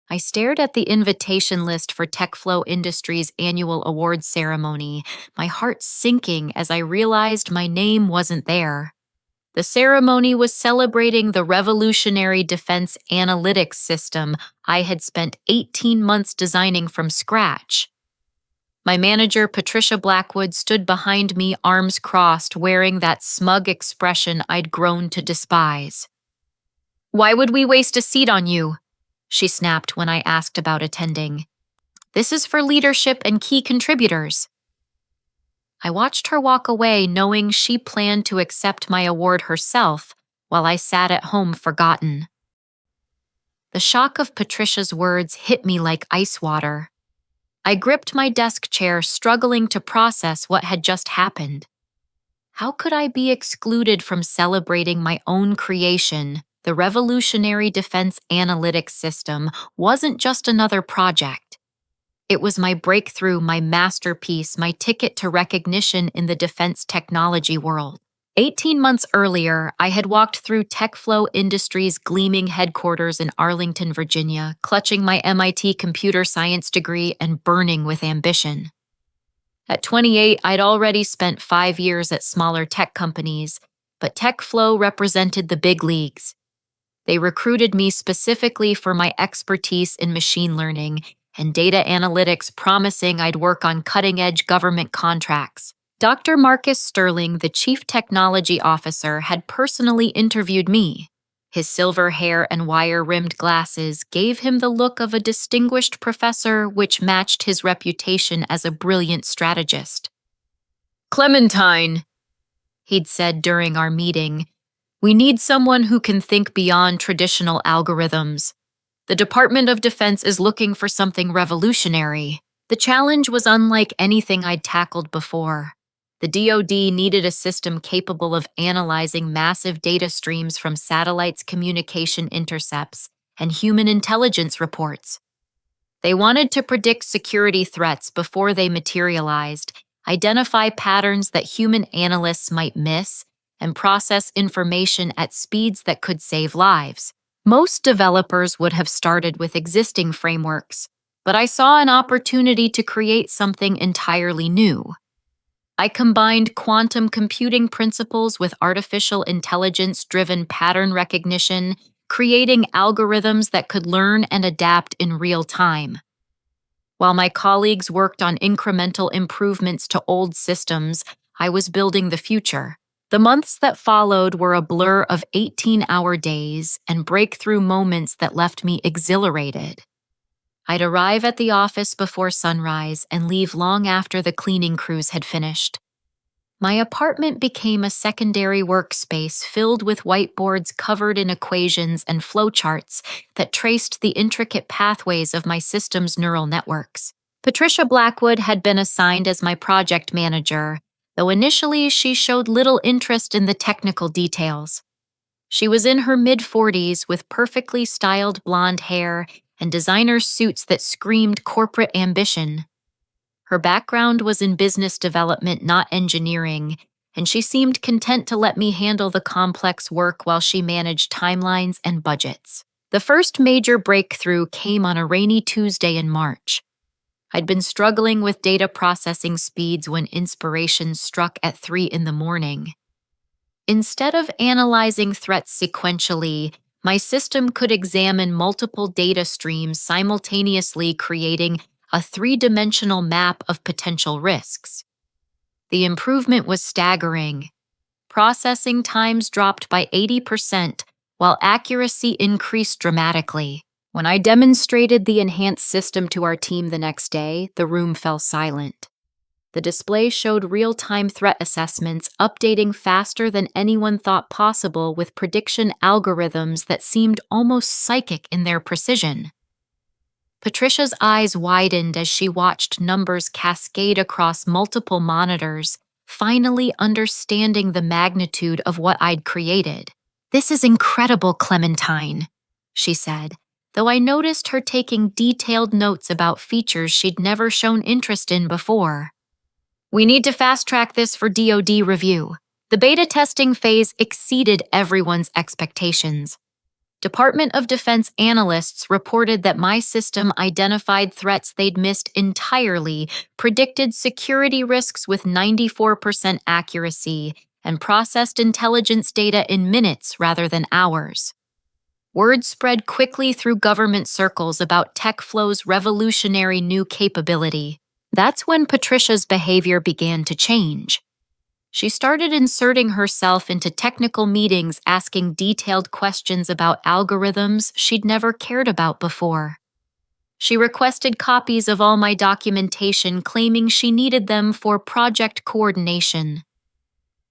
I stared at the invitation list for TechFlow Industries' annual awards ceremony, my heart sinking as I realized my name wasn't there. The ceremony was celebrating the revolutionary defense analytics system I had spent 18 months designing from scratch. My manager, Patricia Blackwood, stood behind me, arms crossed, wearing that smug expression I'd grown to despise. "Why would we waste a seat on you?" she snapped when I asked about attending. "This is for leadership and key contributors." I watched her walk away, knowing she planned to accept my award herself while I sat at home forgotten. The shock of Patricia's words hit me like ice water. I gripped my desk chair, struggling to process what had just happened. How could I be excluded from celebrating my own creation? The revolutionary defense analytics system wasn't just another project. It was my breakthrough, my masterpiece, my ticket to recognition in the defense technology world. 18 months earlier, I had walked through TechFlow Industries' gleaming headquarters in Arlington, Virginia, clutching my MIT computer science degree and burning with ambition. At 28, I'd already spent 5 years at smaller tech companies, but TechFlow represented the big leagues. They recruited me specifically for my expertise in machine learning and data analytics, promising I'd work on cutting-edge government contracts. Dr. Marcus Sterling, the chief technology officer, had personally interviewed me. His silver hair and wire-rimmed glasses gave him the look of a distinguished professor, which matched his reputation as a brilliant strategist. "Clementine," he'd said during our meeting, "we need someone who can think beyond traditional algorithms. The Department of Defense is looking for something revolutionary." The challenge was unlike anything I'd tackled before. The DoD needed a system capable of analyzing massive data streams from satellites' communication intercepts and human intelligence reports. They wanted to predict security threats before they materialized, identify patterns that human analysts might miss, and process information at speeds that could save lives. Most developers would have started with existing frameworks, but I saw an opportunity to create something entirely new. I combined quantum computing principles with artificial intelligence-driven pattern recognition, creating algorithms that could learn and adapt in real time. While my colleagues worked on incremental improvements to old systems, I was building the future. The months that followed were a blur of 18-hour days and breakthrough moments that left me exhilarated. I'd arrive at the office before sunrise and leave long after the cleaning crews had finished. My apartment became a secondary workspace filled with whiteboards covered in equations and flowcharts that traced the intricate pathways of my system's neural networks. Patricia Blackwood had been assigned as my project manager, though initially she showed little interest in the technical details. She was in her mid-40s with perfectly styled blonde hair and designer suits that screamed corporate ambition. Her background was in business development, not engineering, and she seemed content to let me handle the complex work while she managed timelines and budgets. The first major breakthrough came on a rainy Tuesday in March. I'd been struggling with data processing speeds when inspiration struck at 3 in the morning. Instead of analyzing threats sequentially, my system could examine multiple data streams simultaneously, creating a 3-dimensional map of potential risks. The improvement was staggering. Processing times dropped by 80%, while accuracy increased dramatically. When I demonstrated the enhanced system to our team the next day, the room fell silent. The display showed real-time threat assessments, updating faster than anyone thought possible, with prediction algorithms that seemed almost psychic in their precision. Patricia's eyes widened as she watched numbers cascade across multiple monitors, finally understanding the magnitude of what I'd created. "This is incredible, Clementine," she said, though I noticed her taking detailed notes about features she'd never shown interest in before. "We need to fast-track this for DoD review. The beta testing phase exceeded everyone's expectations." Department of Defense analysts reported that my system identified threats they'd missed entirely, predicted security risks with 94% accuracy, and processed intelligence data in minutes rather than hours. Word spread quickly through government circles about TechFlow's revolutionary new capability. That's when Patricia's behavior began to change. She started inserting herself into technical meetings asking detailed questions about algorithms she'd never cared about before. She requested copies of all my documentation, claiming she needed them for project coordination.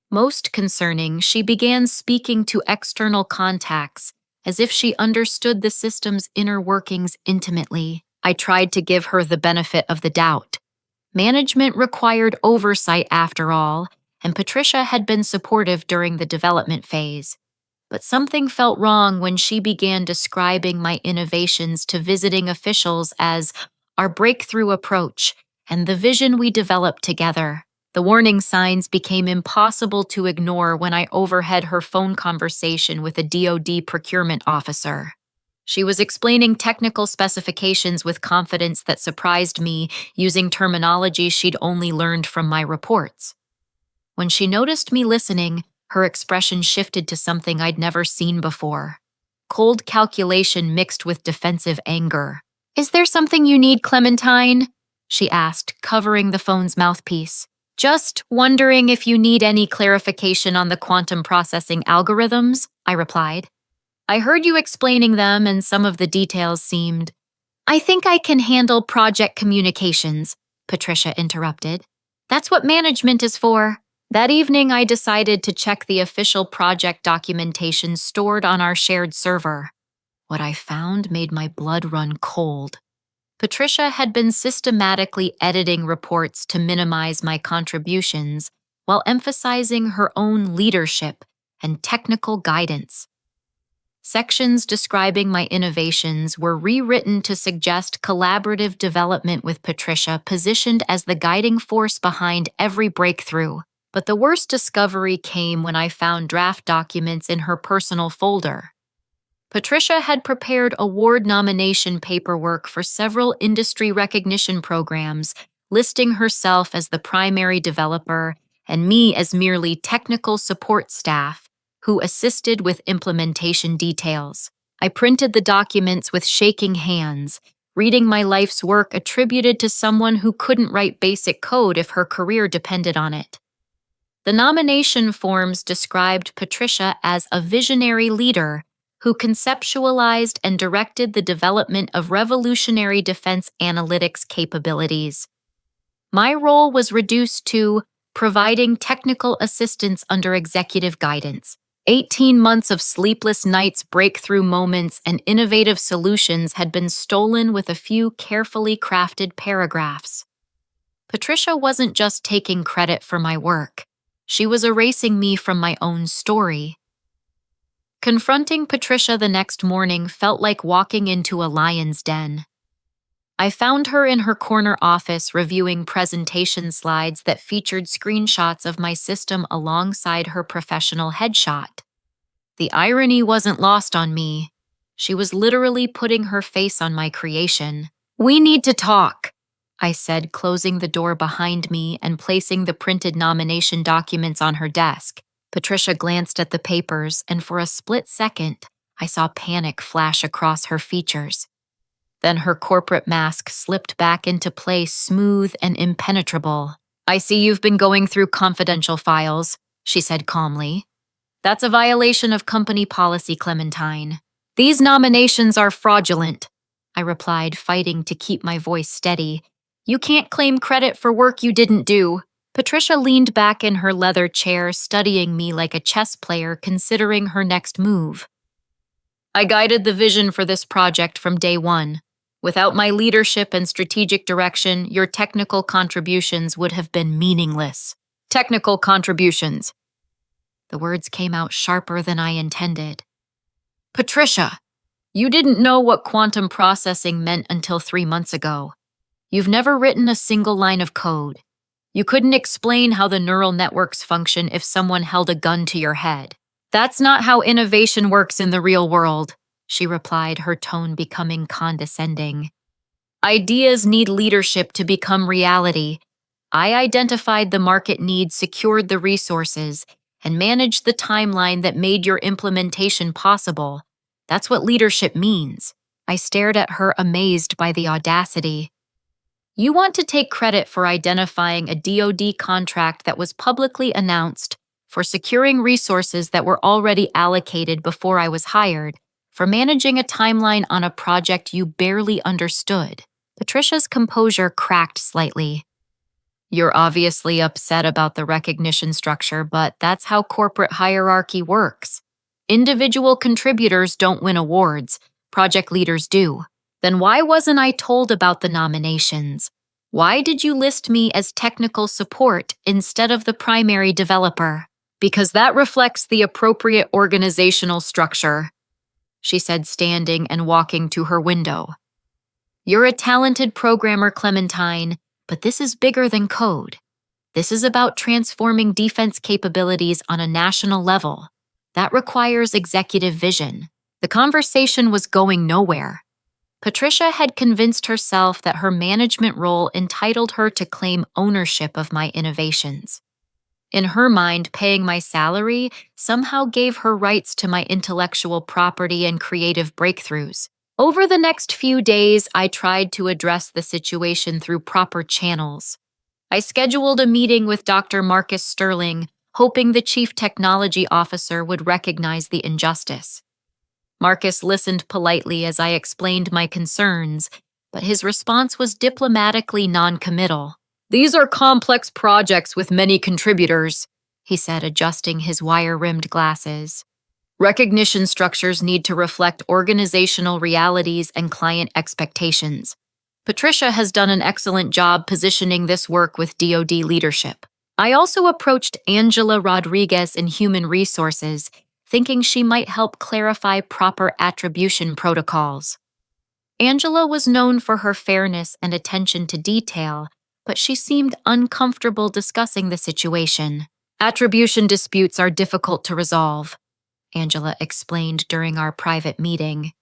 Most concerning, she began speaking to external contacts, as if she understood the system's inner workings intimately. I tried to give her the benefit of the doubt. Management required oversight after all, and Patricia had been supportive during the development phase. But something felt wrong when she began describing my innovations to visiting officials as our breakthrough approach and the vision we developed together. The warning signs became impossible to ignore when I overheard her phone conversation with a DoD procurement officer. She was explaining technical specifications with confidence that surprised me, using terminology she'd only learned from my reports. When she noticed me listening, her expression shifted to something I'd never seen before. Cold calculation mixed with defensive anger. "Is there something you need, Clementine?" she asked, covering the phone's mouthpiece. "Just wondering if you need any clarification on the quantum processing algorithms," I replied. "I heard you explaining them and some of the details seemed—" "I think I can handle project communications," Patricia interrupted. "That's what management is for." That evening, I decided to check the official project documentation stored on our shared server. What I found made my blood run cold. Patricia had been systematically editing reports to minimize my contributions while emphasizing her own leadership and technical guidance. Sections describing my innovations were rewritten to suggest collaborative development with Patricia, positioned as the guiding force behind every breakthrough. But the worst discovery came when I found draft documents in her personal folder. Patricia had prepared award nomination paperwork for several industry recognition programs, listing herself as the primary developer and me as merely technical support staff who assisted with implementation details. I printed the documents with shaking hands, reading my life's work attributed to someone who couldn't write basic code if her career depended on it. The nomination forms described Patricia as a visionary leader who conceptualized and directed the development of revolutionary defense analytics capabilities. My role was reduced to providing technical assistance under executive guidance. 18 months of sleepless nights, breakthrough moments, and innovative solutions had been stolen with a few carefully crafted paragraphs. Patricia wasn't just taking credit for my work. She was erasing me from my own story. Confronting Patricia the next morning felt like walking into a lion's den. I found her in her corner office reviewing presentation slides that featured screenshots of my system alongside her professional headshot. The irony wasn't lost on me. She was literally putting her face on my creation. "We need to talk," I said, closing the door behind me and placing the printed nomination documents on her desk. Patricia glanced at the papers, and for a split second, I saw panic flash across her features. Then her corporate mask slipped back into place, smooth and impenetrable. "I see you've been going through confidential files," she said calmly. "That's a violation of company policy, Clementine. These nominations are fraudulent," I replied, fighting to keep my voice steady. "You can't claim credit for work you didn't do." Patricia leaned back in her leather chair, studying me like a chess player considering her next move. "I guided the vision for this project from day one. Without my leadership and strategic direction, your technical contributions would have been meaningless." "Technical contributions." The words came out sharper than I intended. "Patricia, you didn't know what quantum processing meant until 3 months ago. You've never written a single line of code. You couldn't explain how the neural networks function if someone held a gun to your head. That's not how innovation works in the real world. she replied, her tone becoming condescending. Ideas need leadership to become reality. I identified the market need, secured the resources, and managed the timeline that made your implementation possible. That's what leadership means. I stared at her, amazed by the audacity. You want to take credit for identifying a DoD contract that was publicly announced, for securing resources that were already allocated before I was hired, for managing a timeline on a project you barely understood. Patricia's composure cracked slightly. You're obviously upset about the recognition structure, but that's how corporate hierarchy works. Individual contributors don't win awards, project leaders do. Then why wasn't I told about the nominations? Why did you list me as technical support instead of the primary developer? Because that reflects the appropriate organizational structure, she said, standing and walking to her window. You're a talented programmer, Clementine, but this is bigger than code. This is about transforming defense capabilities on a national level. That requires executive vision. The conversation was going nowhere. Patricia had convinced herself that her management role entitled her to claim ownership of my innovations. In her mind, paying my salary somehow gave her rights to my intellectual property and creative breakthroughs. Over the next few days, I tried to address the situation through proper channels. I scheduled a meeting with Dr. Marcus Sterling, hoping the Chief Technology Officer would recognize the injustice. Marcus listened politely as I explained my concerns, but his response was diplomatically non-committal. These are complex projects with many contributors, he said, adjusting his wire-rimmed glasses. Recognition structures need to reflect organizational realities and client expectations. Patricia has done an excellent job positioning this work with DoD leadership. I also approached Angela Rodriguez in Human Resources, thinking she might help clarify proper attribution protocols. Angela was known for her fairness and attention to detail, but she seemed uncomfortable discussing the situation. Attribution disputes are difficult to resolve, Angela explained during our private meeting.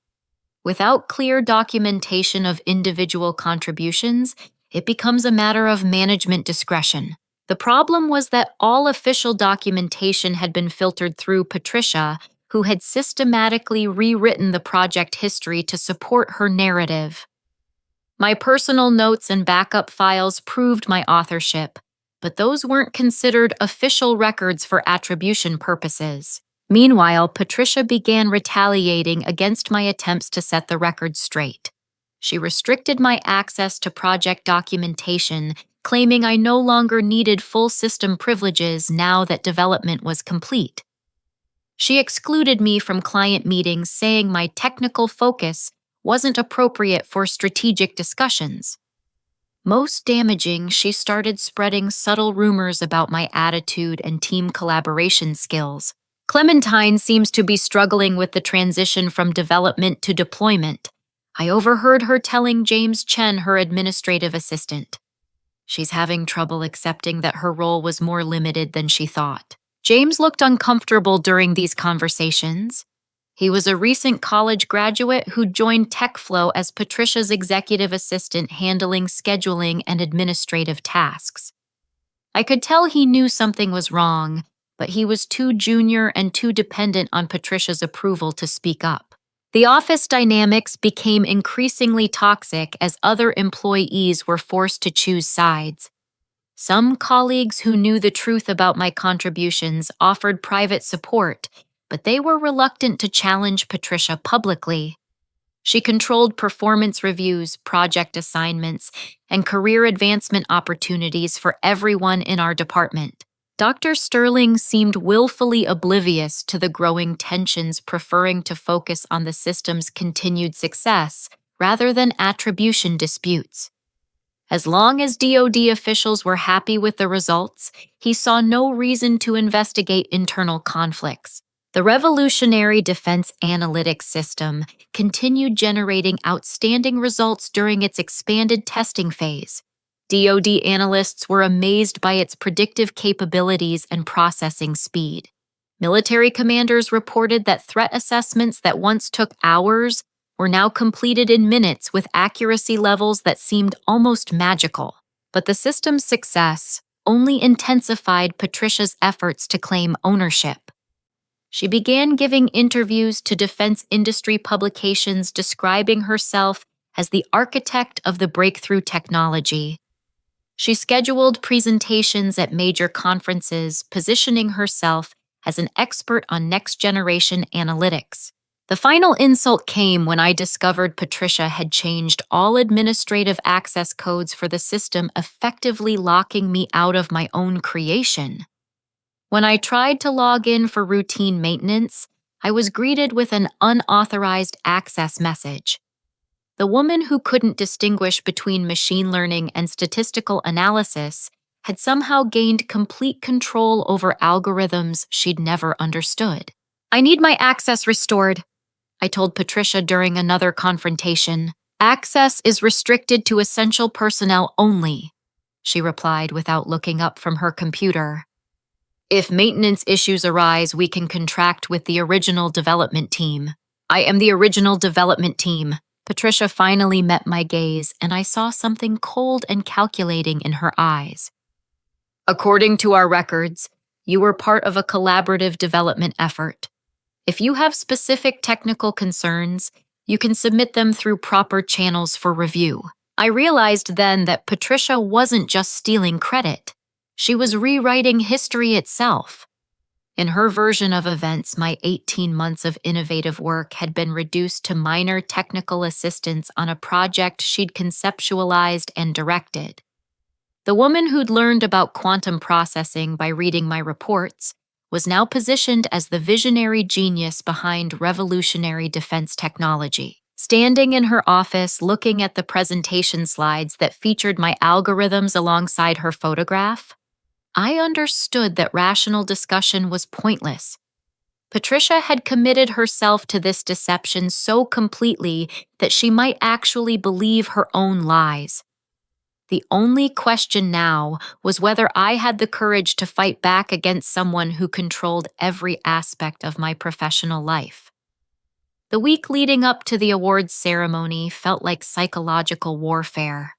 Without clear documentation of individual contributions, it becomes a matter of management discretion. The problem was that all official documentation had been filtered through Patricia, who had systematically rewritten the project history to support her narrative. My personal notes and backup files proved my authorship, but those weren't considered official records for attribution purposes. Meanwhile, Patricia began retaliating against my attempts to set the record straight. She restricted my access to project documentation, claiming I no longer needed full system privileges now that development was complete. She excluded me from client meetings, saying my technical focus wasn't appropriate for strategic discussions. Most damaging, she started spreading subtle rumors about my attitude and team collaboration skills. Clementine seems to be struggling with the transition from development to deployment. I overheard her telling James Chen, her administrative assistant. She's having trouble accepting that her role was more limited than she thought. James looked uncomfortable during these conversations. He was a recent college graduate who joined TechFlow as Patricia's executive assistant, handling scheduling and administrative tasks. I could tell he knew something was wrong, but he was too junior and too dependent on Patricia's approval to speak up. The office dynamics became increasingly toxic as other employees were forced to choose sides. Some colleagues who knew the truth about my contributions offered private support, but they were reluctant to challenge Patricia publicly. She controlled performance reviews, project assignments, and career advancement opportunities for everyone in our department. Dr. Sterling seemed willfully oblivious to the growing tensions, preferring to focus on the system's continued success rather than attribution disputes. As long as DoD officials were happy with the results, he saw no reason to investigate internal conflicts. The revolutionary defense analytics system continued generating outstanding results during its expanded testing phase. DoD analysts were amazed by its predictive capabilities and processing speed. Military commanders reported that threat assessments that once took hours were now completed in minutes with accuracy levels that seemed almost magical. But the system's success only intensified Patricia's efforts to claim ownership. She began giving interviews to defense industry publications describing herself as the architect of the breakthrough technology. She scheduled presentations at major conferences, positioning herself as an expert on next-generation analytics. The final insult came when I discovered Patricia had changed all administrative access codes for the system, effectively locking me out of my own creation. When I tried to log in for routine maintenance, I was greeted with an unauthorized access message. The woman who couldn't distinguish between machine learning and statistical analysis had somehow gained complete control over algorithms she'd never understood. "I need my access restored," I told Patricia during another confrontation. "Access is restricted to essential personnel only," she replied without looking up from her computer. "If maintenance issues arise, we can contract with the original development team." "I am the original development team." Patricia finally met my gaze, and I saw something cold and calculating in her eyes. "According to our records, you were part of a collaborative development effort. If you have specific technical concerns, you can submit them through proper channels for review." I realized then that Patricia wasn't just stealing credit. She was rewriting history itself. In her version of events, my 18 months of innovative work had been reduced to minor technical assistance on a project she'd conceptualized and directed. The woman who'd learned about quantum processing by reading my reports was now positioned as the visionary genius behind revolutionary defense technology. Standing in her office, looking at the presentation slides that featured my algorithms alongside her photograph, I understood that rational discussion was pointless. Patricia had committed herself to this deception so completely that she might actually believe her own lies. The only question now was whether I had the courage to fight back against someone who controlled every aspect of my professional life. The week leading up to the awards ceremony felt like psychological warfare.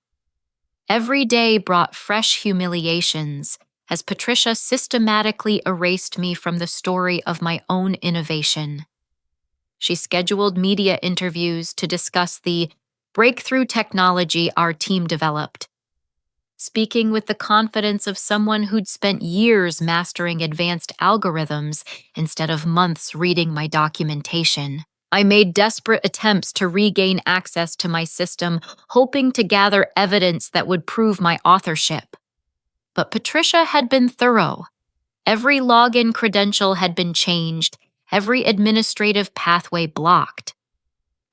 Every day brought fresh humiliations as Patricia systematically erased me from the story of my own innovation. She scheduled media interviews to discuss the breakthrough technology our team developed, speaking with the confidence of someone who'd spent years mastering advanced algorithms instead of months reading my documentation. I made desperate attempts to regain access to my system, hoping to gather evidence that would prove my authorship. But Patricia had been thorough. Every login credential had been changed, every administrative pathway blocked.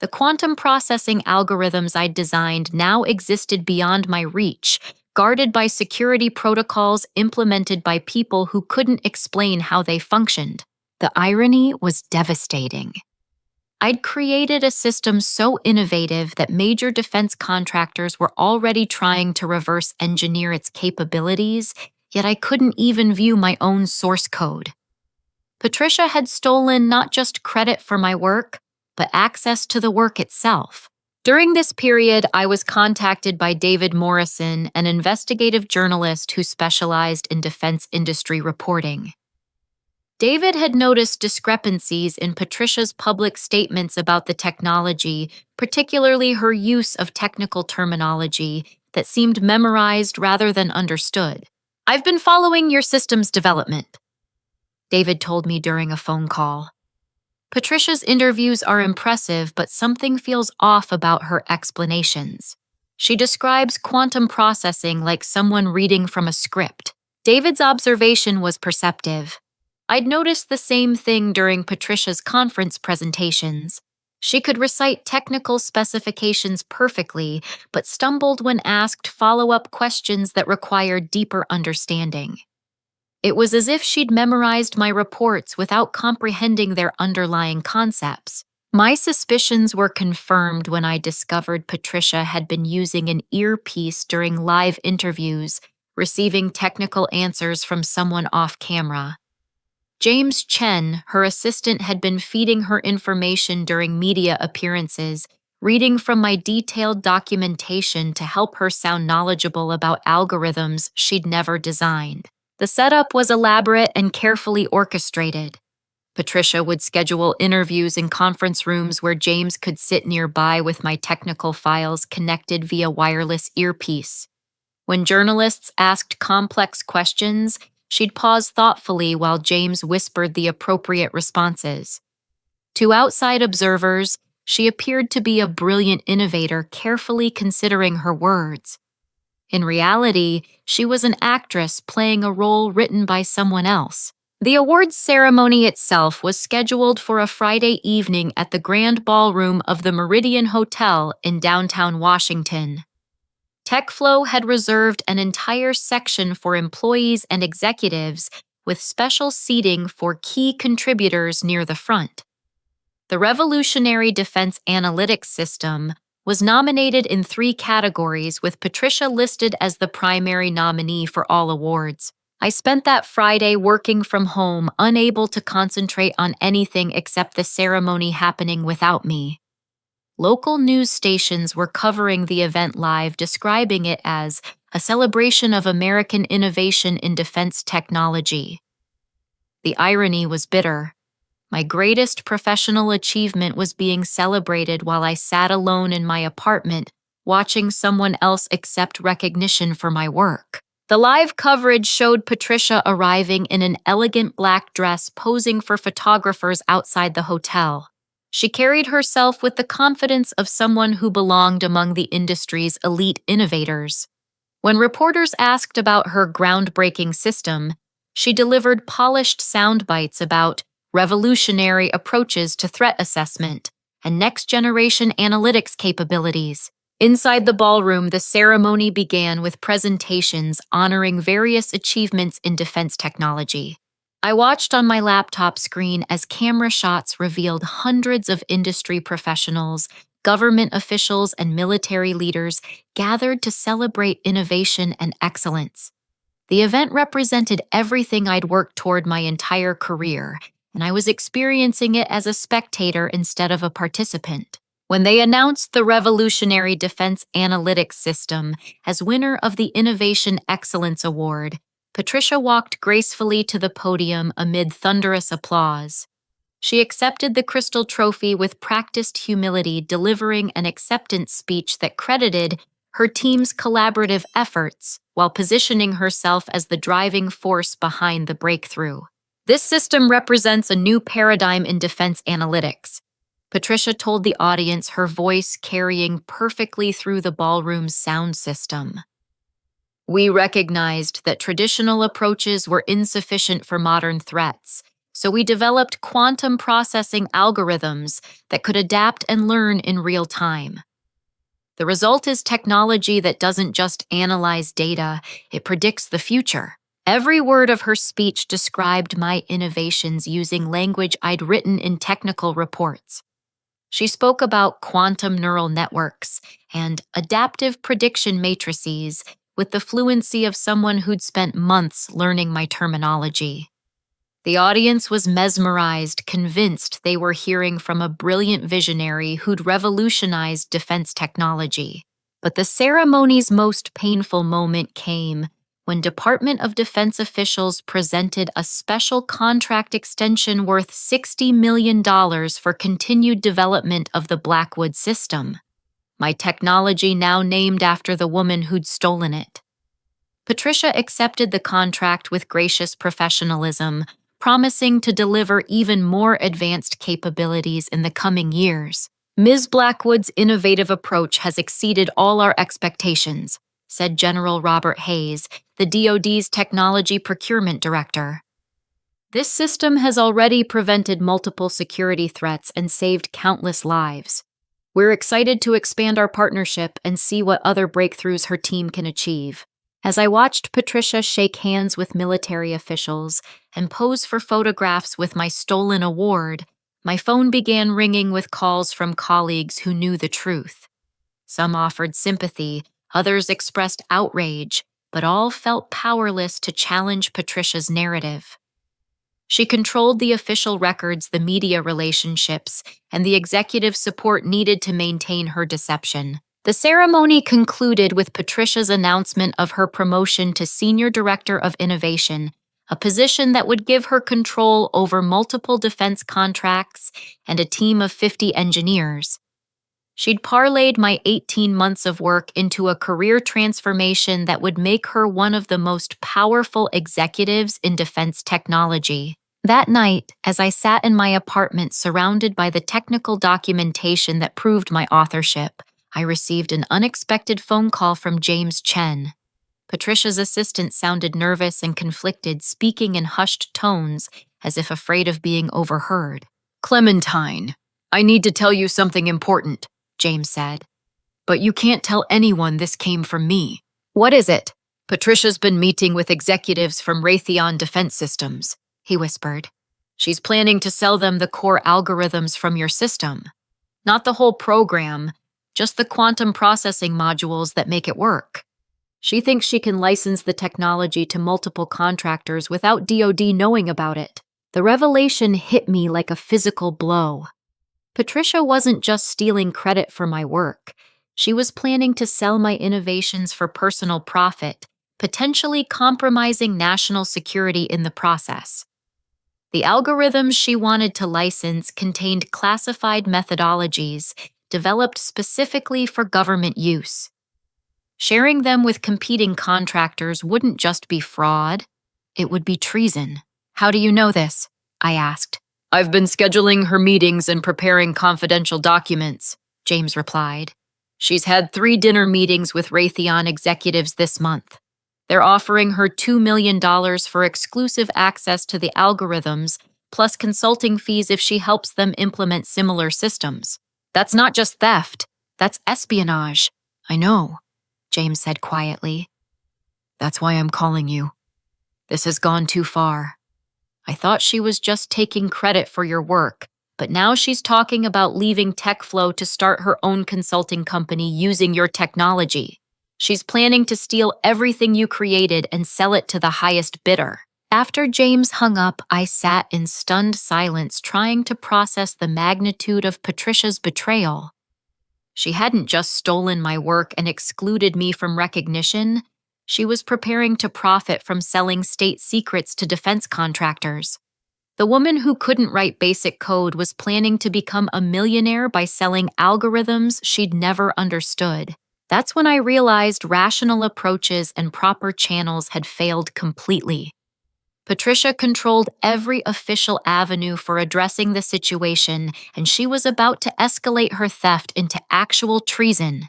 The quantum processing algorithms I'd designed now existed beyond my reach, guarded by security protocols implemented by people who couldn't explain how they functioned. The irony was devastating. I'd created a system so innovative that major defense contractors were already trying to reverse engineer its capabilities, yet I couldn't even view my own source code. Patricia had stolen not just credit for my work, but access to the work itself. During this period, I was contacted by David Morrison, an investigative journalist who specialized in defense industry reporting. David had noticed discrepancies in Patricia's public statements about the technology, particularly her use of technical terminology that seemed memorized rather than understood. "I've been following your system's development," David told me during a phone call. "Patricia's interviews are impressive, but something feels off about her explanations. She describes quantum processing like someone reading from a script." David's observation was perceptive. I'd noticed the same thing during Patricia's conference presentations. She could recite technical specifications perfectly, but stumbled when asked follow-up questions that required deeper understanding. It was as if she'd memorized my reports without comprehending their underlying concepts. My suspicions were confirmed when I discovered Patricia had been using an earpiece during live interviews, receiving technical answers from someone off camera. James Chen, her assistant, had been feeding her information during media appearances, reading from my detailed documentation to help her sound knowledgeable about algorithms she'd never designed. The setup was elaborate and carefully orchestrated. Patricia would schedule interviews in conference rooms where James could sit nearby with my technical files connected via wireless earpiece. When journalists asked complex questions, she'd pause thoughtfully while James whispered the appropriate responses. To outside observers, she appeared to be a brilliant innovator carefully considering her words. In reality, she was an actress playing a role written by someone else. The awards ceremony itself was scheduled for a Friday evening at the Grand Ballroom of the Meridian Hotel in downtown Washington. TechFlow had reserved an entire section for employees and executives with special seating for key contributors near the front. The Revolutionary Defense Analytics System was nominated in 3 categories, with Patricia listed as the primary nominee for all awards. I spent that Friday working from home, unable to concentrate on anything except the ceremony happening without me. Local news stations were covering the event live, describing it as a celebration of American innovation in defense technology. The irony was bitter. My greatest professional achievement was being celebrated while I sat alone in my apartment, watching someone else accept recognition for my work. The live coverage showed Patricia arriving in an elegant black dress, posing for photographers outside the hotel. She carried herself with the confidence of someone who belonged among the industry's elite innovators. When reporters asked about her groundbreaking system, she delivered polished sound bites about revolutionary approaches to threat assessment and next-generation analytics capabilities. Inside the ballroom, the ceremony began with presentations honoring various achievements in defense technology. I watched on my laptop screen as camera shots revealed hundreds of industry professionals, government officials, and military leaders gathered to celebrate innovation and excellence. The event represented everything I'd worked toward my entire career, and I was experiencing it as a spectator instead of a participant. When they announced the Revolutionary Defense Analytics System as winner of the Innovation Excellence Award, Patricia walked gracefully to the podium amid thunderous applause. She accepted the crystal trophy with practiced humility, delivering an acceptance speech that credited her team's collaborative efforts while positioning herself as the driving force behind the breakthrough. This system represents a new paradigm in defense analytics. Patricia told the audience, her voice carrying perfectly through the ballroom's sound system. We recognized that traditional approaches were insufficient for modern threats, so we developed quantum processing algorithms that could adapt and learn in real time. The result is technology that doesn't just analyze data, it predicts the future. Every word of her speech described my innovations using language I'd written in technical reports. She spoke about quantum neural networks and adaptive prediction matrices with the fluency of someone who'd spent months learning my terminology. The audience was mesmerized, convinced they were hearing from a brilliant visionary who'd revolutionized defense technology. But the ceremony's most painful moment came when Department of Defense officials presented a special contract extension worth $60 million for continued development of the Blackwood system, my technology now named after the woman who'd stolen it. Patricia accepted the contract with gracious professionalism, promising to deliver even more advanced capabilities in the coming years. Ms. Blackwood's innovative approach has exceeded all our expectations, said General Robert Hayes, the DoD's Technology Procurement Director. This system has already prevented multiple security threats and saved countless lives. We're excited to expand our partnership and see what other breakthroughs her team can achieve. As I watched Patricia shake hands with military officials and pose for photographs with my stolen award, my phone began ringing with calls from colleagues who knew the truth. Some offered sympathy, others expressed outrage, but all felt powerless to challenge Patricia's narrative. She controlled the official records, the media relationships, and the executive support needed to maintain her deception. The ceremony concluded with Patricia's announcement of her promotion to Senior Director of Innovation, a position that would give her control over multiple defense contracts and a team of 50 engineers. She'd parlayed my 18 months of work into a career transformation that would make her one of the most powerful executives in defense technology. That night, as I sat in my apartment surrounded by the technical documentation that proved my authorship, I received an unexpected phone call from James Chen. Patricia's assistant sounded nervous and conflicted, speaking in hushed tones as if afraid of being overheard. "Clementine, I need to tell you something important," James said. "But you can't tell anyone this came from me." "What is it?" "Patricia's been meeting with executives from Raytheon Defense Systems," he whispered. "She's planning to sell them the core algorithms from your system. Not the whole program, just the quantum processing modules that make it work. She thinks she can license the technology to multiple contractors without DoD knowing about it." The revelation hit me like a physical blow. Patricia wasn't just stealing credit for my work. She was planning to sell my innovations for personal profit, potentially compromising national security in the process. The algorithms she wanted to license contained classified methodologies developed specifically for government use. Sharing them with competing contractors wouldn't just be fraud, it would be treason. "How do you know this?" I asked. "I've been scheduling her meetings and preparing confidential documents," James replied. "She's had 3 dinner meetings with Raytheon executives this month. They're offering her $2 million for exclusive access to the algorithms, plus consulting fees if she helps them implement similar systems. That's not just theft, that's espionage." "I know," James said quietly. "That's why I'm calling you. This has gone too far. I thought she was just taking credit for your work, but now she's talking about leaving TechFlow to start her own consulting company using your technology. She's planning to steal everything you created and sell it to the highest bidder." After James hung up, I sat in stunned silence, trying to process the magnitude of Patricia's betrayal. She hadn't just stolen my work and excluded me from recognition. She was preparing to profit from selling state secrets to defense contractors. The woman who couldn't write basic code was planning to become a millionaire by selling algorithms she'd never understood. That's when I realized rational approaches and proper channels had failed completely. Patricia controlled every official avenue for addressing the situation, and she was about to escalate her theft into actual treason.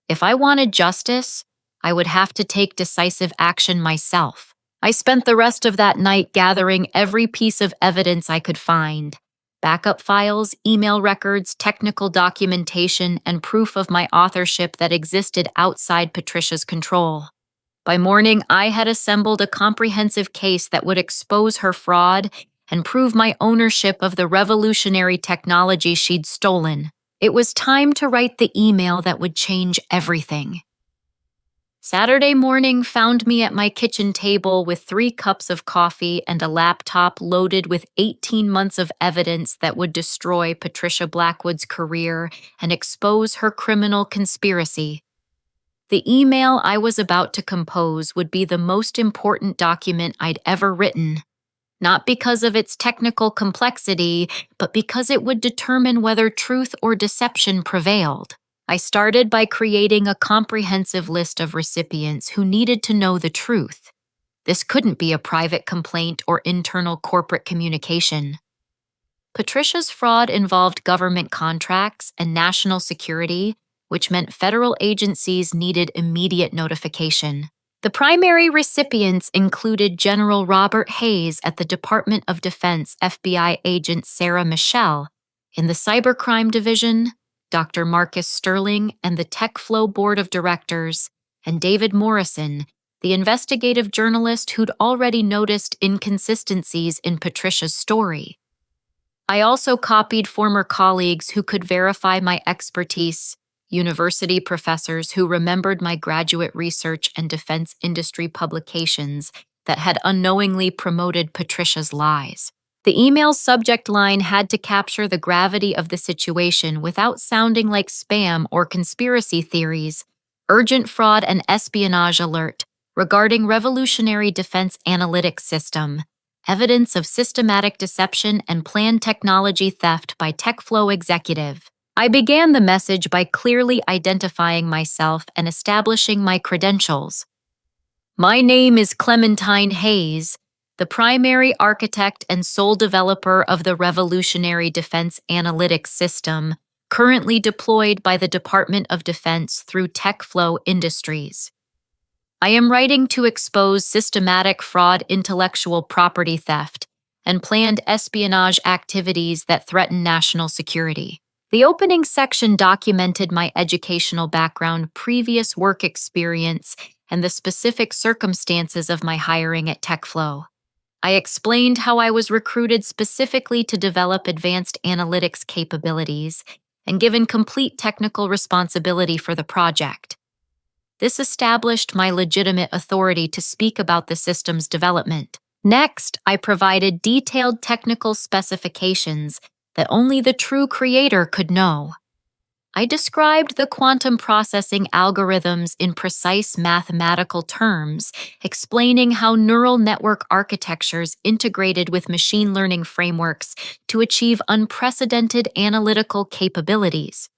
If I wanted justice, I would have to take decisive action myself. I spent the rest of that night gathering every piece of evidence I could find: backup files, email records, technical documentation, and proof of my authorship that existed outside Patricia's control. By morning, I had assembled a comprehensive case that would expose her fraud and prove my ownership of the revolutionary technology she'd stolen. It was time to write the email that would change everything. Saturday morning found me at my kitchen table with 3 cups of coffee and a laptop loaded with 18 months of evidence that would destroy Patricia Blackwood's career and expose her criminal conspiracy. The email I was about to compose would be the most important document I'd ever written, not because of its technical complexity, but because it would determine whether truth or deception prevailed. I started by creating a comprehensive list of recipients who needed to know the truth. This couldn't be a private complaint or internal corporate communication. Patricia's fraud involved government contracts and national security, which meant federal agencies needed immediate notification. The primary recipients included General Robert Hayes at the Department of Defense, FBI agent Sarah Michelle in the Cybercrime Division, Dr. Marcus Sterling and the TechFlow Board of Directors, and David Morrison, the investigative journalist who'd already noticed inconsistencies in Patricia's story. I also copied former colleagues who could verify my expertise, university professors who remembered my graduate research and defense industry publications, that had unknowingly promoted Patricia's lies. The email's subject line had to capture the gravity of the situation without sounding like spam or conspiracy theories. Urgent fraud and espionage alert regarding revolutionary defense analytics system. Evidence of systematic deception and planned technology theft by TechFlow executive. I began the message by clearly identifying myself and establishing my credentials. My name is Clementine Hayes, the primary architect and sole developer of the revolutionary defense analytics system, currently deployed by the Department of Defense through TechFlow Industries. I am writing to expose systematic fraud, intellectual property theft, and planned espionage activities that threaten national security. The opening section documented my educational background, previous work experience, and the specific circumstances of my hiring at TechFlow. I explained how I was recruited specifically to develop advanced analytics capabilities and given complete technical responsibility for the project. This established my legitimate authority to speak about the system's development. Next, I provided detailed technical specifications that only the true creator could know. I described the quantum processing algorithms in precise mathematical terms, explaining how neural network architectures integrated with machine learning frameworks to achieve unprecedented analytical capabilities.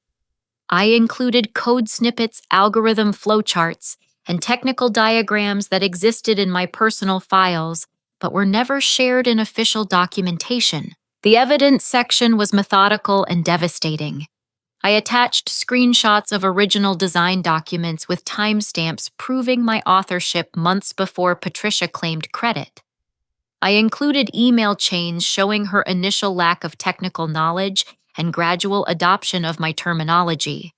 I included code snippets, algorithm flowcharts, and technical diagrams that existed in my personal files, but were never shared in official documentation. The evidence section was methodical and devastating. I attached screenshots of original design documents with timestamps proving my authorship months before Patricia claimed credit. I included email chains showing her initial lack of technical knowledge and gradual adoption of my terminology.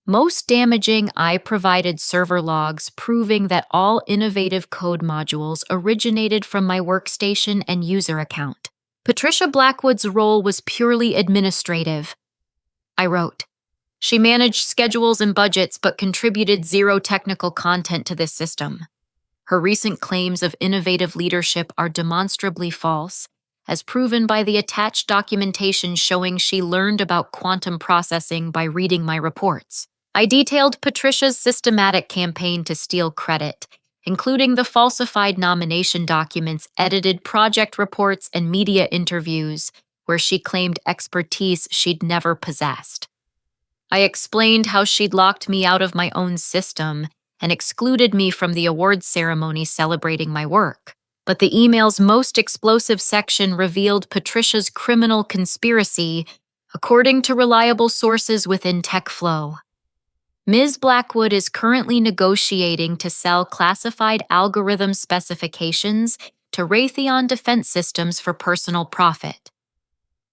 Most damaging, I provided server logs proving that all innovative code modules originated from my workstation and user account. Patricia Blackwood's role was purely administrative. I wrote, she managed schedules and budgets but contributed zero technical content to this system. Her recent claims of innovative leadership are demonstrably false, as proven by the attached documentation showing she learned about quantum processing by reading my reports. I detailed Patricia's systematic campaign to steal credit, including the falsified nomination documents, edited project reports, and media interviews, where she claimed expertise she'd never possessed. I explained how she'd locked me out of my own system and excluded me from the awards ceremony celebrating my work. But the email's most explosive section revealed Patricia's criminal conspiracy, according to reliable sources within TechFlow. Ms. Blackwood is currently negotiating to sell classified algorithm specifications to Raytheon Defense Systems for personal profit.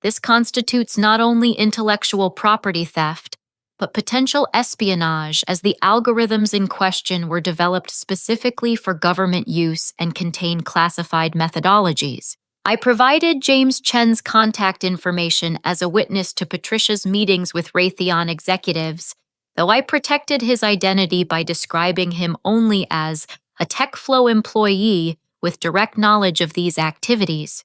This constitutes not only intellectual property theft, but potential espionage, as the algorithms in question were developed specifically for government use and contain classified methodologies. I provided James Chen's contact information as a witness to Patricia's meetings with Raytheon executives, though I protected his identity by describing him only as a TechFlow employee with direct knowledge of these activities.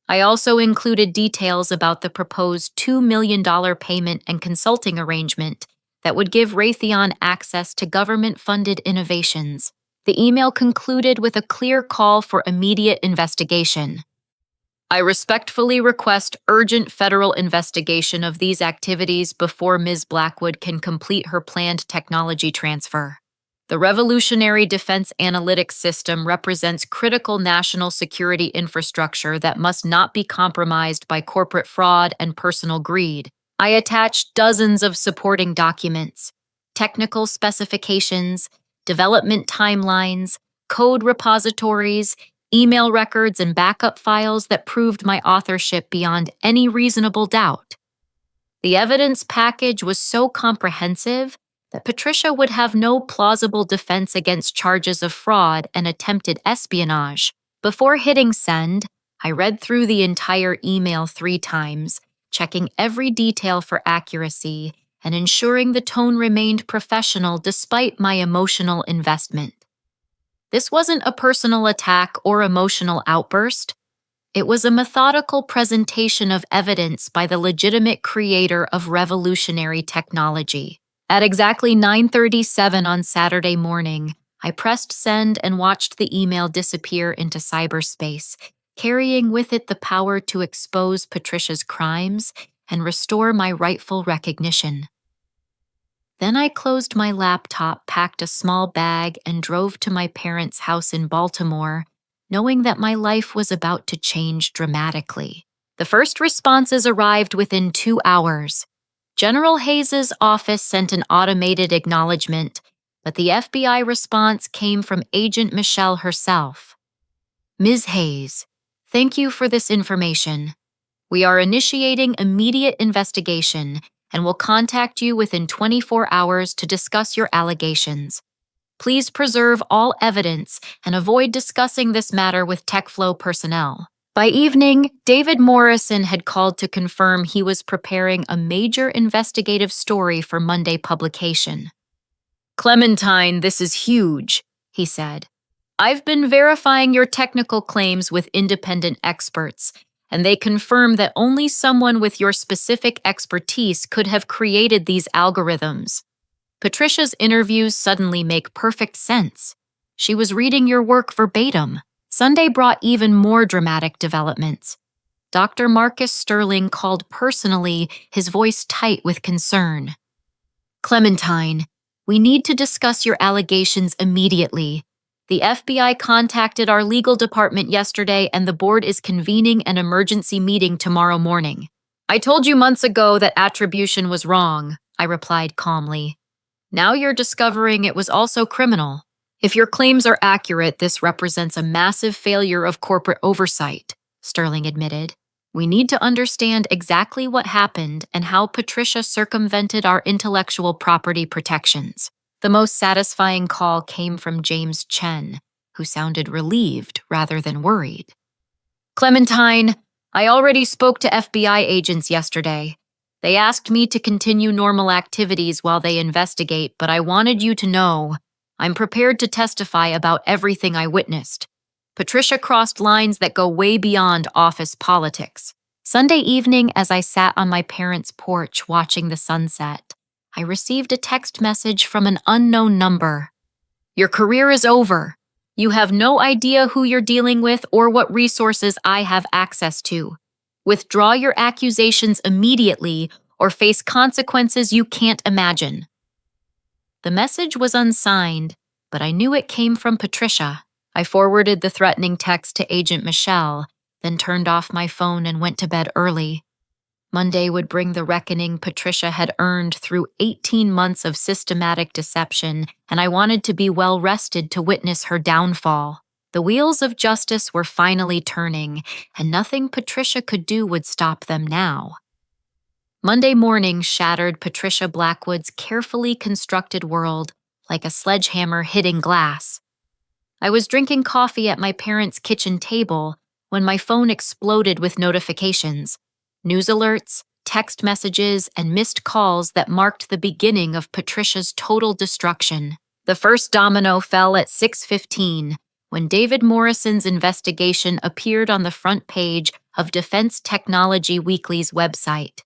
I also included details about the proposed $2 million payment and consulting arrangement that would give Raytheon access to government-funded innovations. The email concluded with a clear call for immediate investigation. I respectfully request urgent federal investigation of these activities before Ms. Blackwood can complete her planned technology transfer. The revolutionary defense analytics system represents critical national security infrastructure that must not be compromised by corporate fraud and personal greed. I attached dozens of supporting documents, technical specifications, development timelines, code repositories, email records, and backup files that proved my authorship beyond any reasonable doubt. The evidence package was so comprehensive that Patricia would have no plausible defense against charges of fraud and attempted espionage. Before hitting send, I read through the entire email 3 times, checking every detail for accuracy and ensuring the tone remained professional despite my emotional investment. This wasn't a personal attack or emotional outburst. It was a methodical presentation of evidence by the legitimate creator of revolutionary technology. At exactly 9:37 on Saturday morning, I pressed send and watched the email disappear into cyberspace, carrying with it the power to expose Patricia's crimes and restore my rightful recognition. Then I closed my laptop, packed a small bag, and drove to my parents' house in Baltimore, knowing that my life was about to change dramatically. The first responses arrived within 2 hours. General Hayes's office sent an automated acknowledgement, but the FBI response came from Agent Michelle herself. Ms. Hayes, thank you for this information. We are initiating immediate investigation and will contact you within 24 hours to discuss your allegations. Please preserve all evidence and avoid discussing this matter with TechFlow personnel. By evening, David Morrison had called to confirm he was preparing a major investigative story for Monday publication. Clementine, this is huge, he said. I've been verifying your technical claims with independent experts, and they confirm that only someone with your specific expertise could have created these algorithms. Patricia's interviews suddenly make perfect sense. She was reading your work verbatim. Sunday brought even more dramatic developments. Dr. Marcus Sterling called personally, his voice tight with concern. Clementine, we need to discuss your allegations immediately. The FBI contacted our legal department yesterday and the board is convening an emergency meeting tomorrow morning. I told you months ago that attribution was wrong, I replied calmly. Now you're discovering it was also criminal. If your claims are accurate, this represents a massive failure of corporate oversight, Sterling admitted. We need to understand exactly what happened and how Patricia circumvented our intellectual property protections. The most satisfying call came from James Chen, who sounded relieved rather than worried. Clementine, I already spoke to FBI agents yesterday. They asked me to continue normal activities while they investigate, but I wanted you to know I'm prepared to testify about everything I witnessed. Patricia crossed lines that go way beyond office politics. Sunday evening, as I sat on my parents' porch watching the sunset, I received a text message from an unknown number. Your career is over. You have no idea who you're dealing with or what resources I have access to. Withdraw your accusations immediately or face consequences you can't imagine. The message was unsigned, but I knew it came from Patricia. I forwarded the threatening text to Agent Michelle, then turned off my phone and went to bed early. Monday would bring the reckoning Patricia had earned through 18 months of systematic deception, and I wanted to be well rested to witness her downfall. The wheels of justice were finally turning, and nothing Patricia could do would stop them now. Monday morning shattered Patricia Blackwood's carefully constructed world like a sledgehammer hitting glass. I was drinking coffee at my parents' kitchen table when my phone exploded with notifications, news alerts, text messages, and missed calls that marked the beginning of Patricia's total destruction. The first domino fell at 6:15 when David Morrison's investigation appeared on the front page of Defense Technology Weekly's website.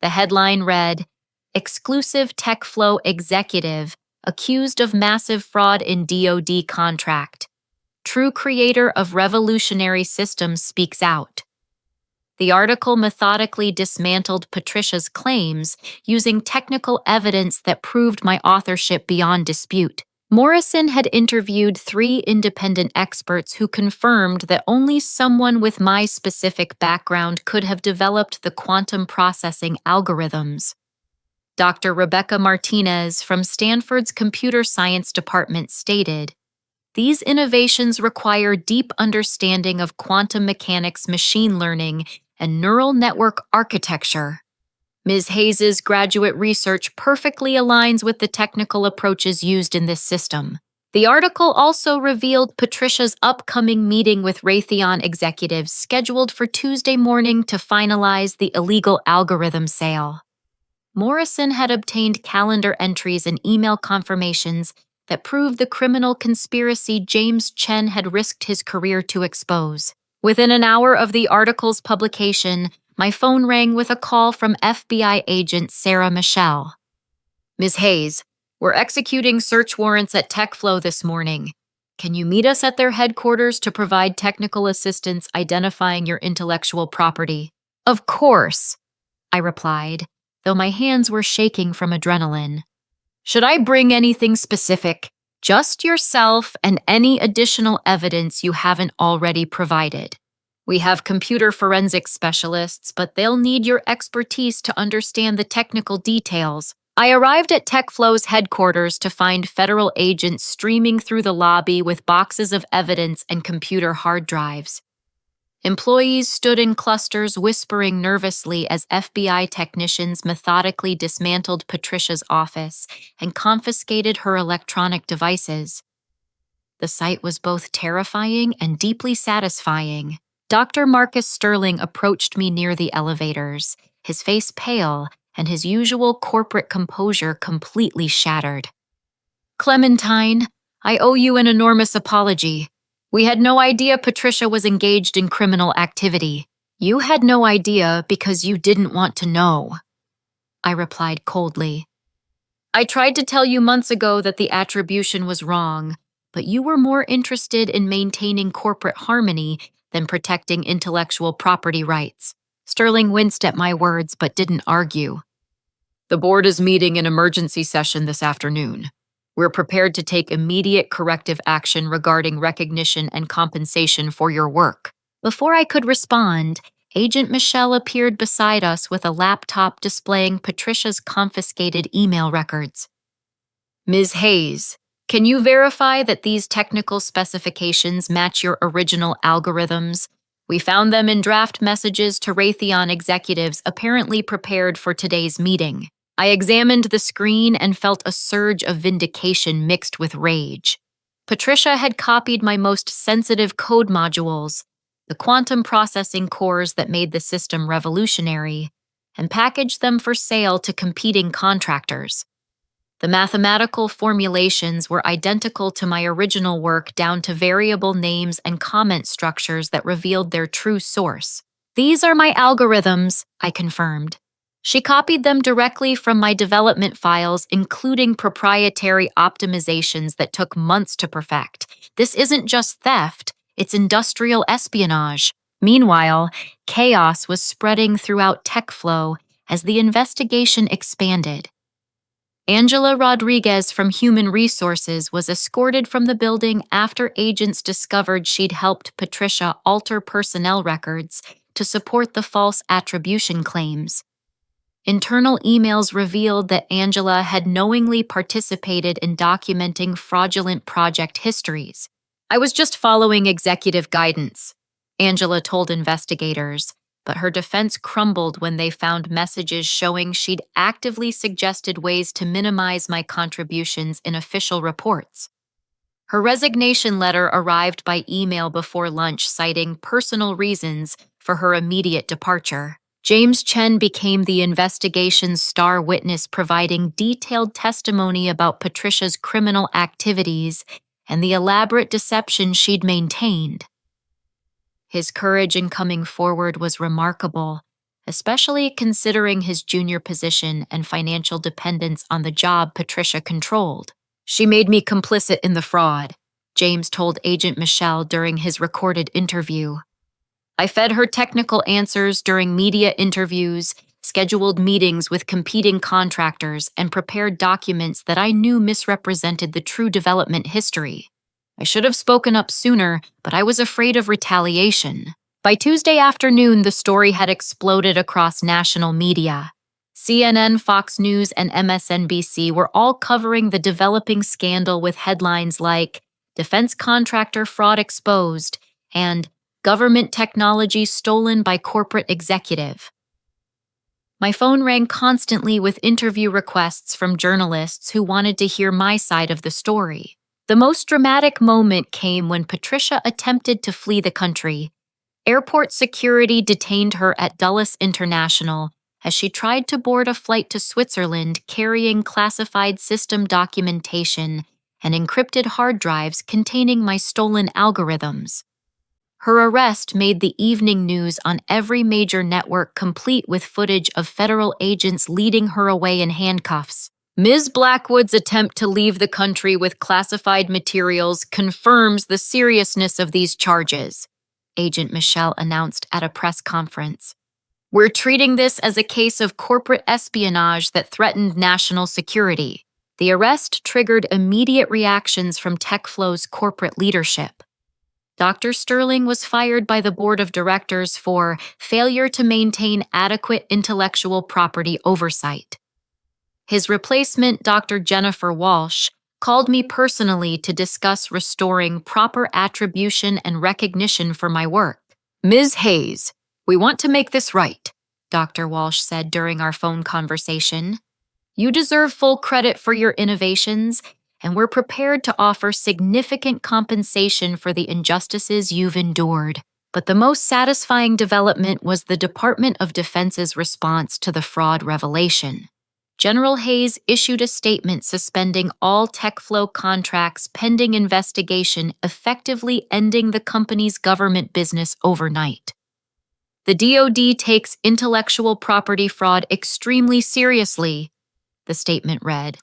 The headline read, Exclusive TechFlow Executive Accused of Massive Fraud in DoD Contract. True Creator of Revolutionary Systems Speaks Out. The article methodically dismantled Patricia's claims using technical evidence that proved my authorship beyond dispute. Morrison had interviewed 3 independent experts who confirmed that only someone with my specific background could have developed the quantum processing algorithms. Dr. Rebecca Martinez from Stanford's Computer Science Department stated, "These innovations require deep understanding of quantum mechanics, machine learning, and neural network architecture." Ms. Hayes's graduate research perfectly aligns with the technical approaches used in this system. The article also revealed Patricia's upcoming meeting with Raytheon executives scheduled for Tuesday morning to finalize the illegal algorithm sale. Morrison had obtained calendar entries and email confirmations that proved the criminal conspiracy James Chen had risked his career to expose. Within an hour of the article's publication, my phone rang with a call from FBI agent Sarah Michelle. "Ms. Hayes, we're executing search warrants at TechFlow this morning. Can you meet us at their headquarters to provide technical assistance identifying your intellectual property?" "Of course," I replied, though my hands were shaking from adrenaline. "Should I bring anything specific?" "Just yourself and any additional evidence you haven't already provided. We have computer forensics specialists, but they'll need your expertise to understand the technical details." I arrived at TechFlow's headquarters to find federal agents streaming through the lobby with boxes of evidence and computer hard drives. Employees stood in clusters whispering nervously as FBI technicians methodically dismantled Patricia's office and confiscated her electronic devices. The sight was both terrifying and deeply satisfying. Dr. Marcus Sterling approached me near the elevators, his face pale and his usual corporate composure completely shattered. "Clementine, I owe you an enormous apology. We had no idea Patricia was engaged in criminal activity." "You had no idea because you didn't want to know," I replied coldly. "I tried to tell you months ago that the attribution was wrong, but you were more interested in maintaining corporate harmony than protecting intellectual property rights." Sterling winced at my words but didn't argue. "The board is meeting in emergency session this afternoon. We're prepared to take immediate corrective action regarding recognition and compensation for your work." Before I could respond, Agent Michelle appeared beside us with a laptop displaying Patricia's confiscated email records. "Ms. Hayes, can you verify that these technical specifications match your original algorithms? We found them in draft messages to Raytheon executives apparently prepared for today's meeting." I examined the screen and felt a surge of vindication mixed with rage. Patricia had copied my most sensitive code modules, the quantum processing cores that made the system revolutionary, and packaged them for sale to competing contractors. The mathematical formulations were identical to my original work down to variable names and comment structures that revealed their true source. "These are my algorithms," I confirmed. She copied them directly from my development files, including proprietary optimizations that took months to perfect. "This isn't just theft, it's industrial espionage." Meanwhile, chaos was spreading throughout TechFlow as the investigation expanded. Angela Rodriguez from Human Resources was escorted from the building after agents discovered she'd helped Patricia alter personnel records to support the false attribution claims. Internal emails revealed that Angela had knowingly participated in documenting fraudulent project histories. "I was just following executive guidance," Angela told investigators, but her defense crumbled when they found messages showing she'd actively suggested ways to minimize my contributions in official reports. Her resignation letter arrived by email before lunch, citing personal reasons for her immediate departure. James Chen became the investigation's star witness, providing detailed testimony about Patricia's criminal activities and the elaborate deception she'd maintained. His courage in coming forward was remarkable, especially considering his junior position and financial dependence on the job Patricia controlled. "She made me complicit in the fraud," James told Agent Michelle during his recorded interview. "I fed her technical answers during media interviews, scheduled meetings with competing contractors, and prepared documents that I knew misrepresented the true development history. I should have spoken up sooner, but I was afraid of retaliation." By Tuesday afternoon, the story had exploded across national media. CNN, Fox News, and MSNBC were all covering the developing scandal with headlines like "Defense Contractor Fraud Exposed" and "Government Technology Stolen by Corporate Executive." My phone rang constantly with interview requests from journalists who wanted to hear my side of the story. The most dramatic moment came when Patricia attempted to flee the country. Airport security detained her at Dulles International as she tried to board a flight to Switzerland carrying classified system documentation and encrypted hard drives containing my stolen algorithms. Her arrest made the evening news on every major network, complete with footage of federal agents leading her away in handcuffs. Ms. Blackwood's attempt to leave the country with classified materials confirms the seriousness of these charges, Agent Michelle announced at a press conference. We're treating this as a case of corporate espionage that threatened national security. The arrest triggered immediate reactions from TechFlow's corporate leadership. Dr. Sterling was fired by the board of directors for failure to maintain adequate intellectual property oversight. His replacement, Dr. Jennifer Walsh, called me personally to discuss restoring proper attribution and recognition for my work. Ms. Hayes, we want to make this right, Dr. Walsh said during our phone conversation. You deserve full credit for your innovations, and we're prepared to offer significant compensation for the injustices you've endured. But the most satisfying development was the Department of Defense's response to the fraud revelation. General Hayes issued a statement suspending all TechFlow contracts pending investigation, effectively ending the company's government business overnight. The DoD takes intellectual property fraud extremely seriously, the statement read.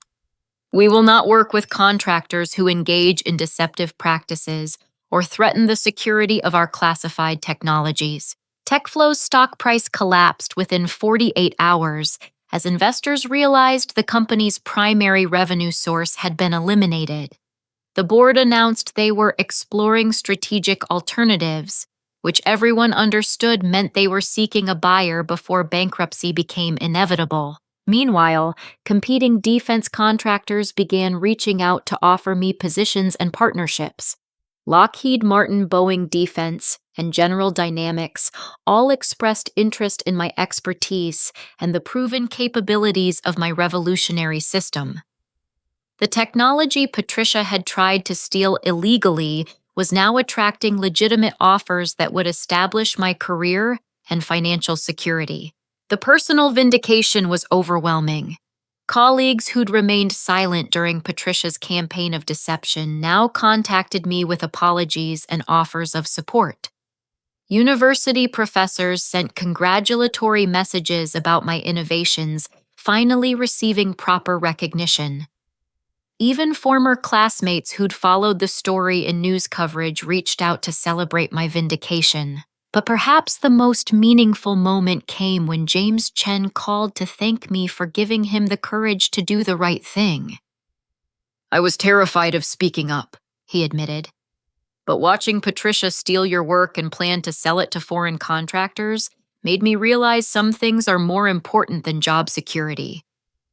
We will not work with contractors who engage in deceptive practices or threaten the security of our classified technologies. TechFlow's stock price collapsed within 48 hours as investors realized the company's primary revenue source had been eliminated. The board announced they were exploring strategic alternatives, which everyone understood meant they were seeking a buyer before bankruptcy became inevitable. Meanwhile, competing defense contractors began reaching out to offer me positions and partnerships. Lockheed Martin, Boeing Defense, and General Dynamics all expressed interest in my expertise and the proven capabilities of my revolutionary system. The technology Patricia had tried to steal illegally was now attracting legitimate offers that would establish my career and financial security. The personal vindication was overwhelming. Colleagues who'd remained silent during Patricia's campaign of deception now contacted me with apologies and offers of support. University professors sent congratulatory messages about my innovations, finally receiving proper recognition. Even former classmates who'd followed the story in news coverage reached out to celebrate my vindication. But perhaps the most meaningful moment came when James Chen called to thank me for giving him the courage to do the right thing. I was terrified of speaking up, he admitted. But watching Patricia steal your work and plan to sell it to foreign contractors made me realize some things are more important than job security.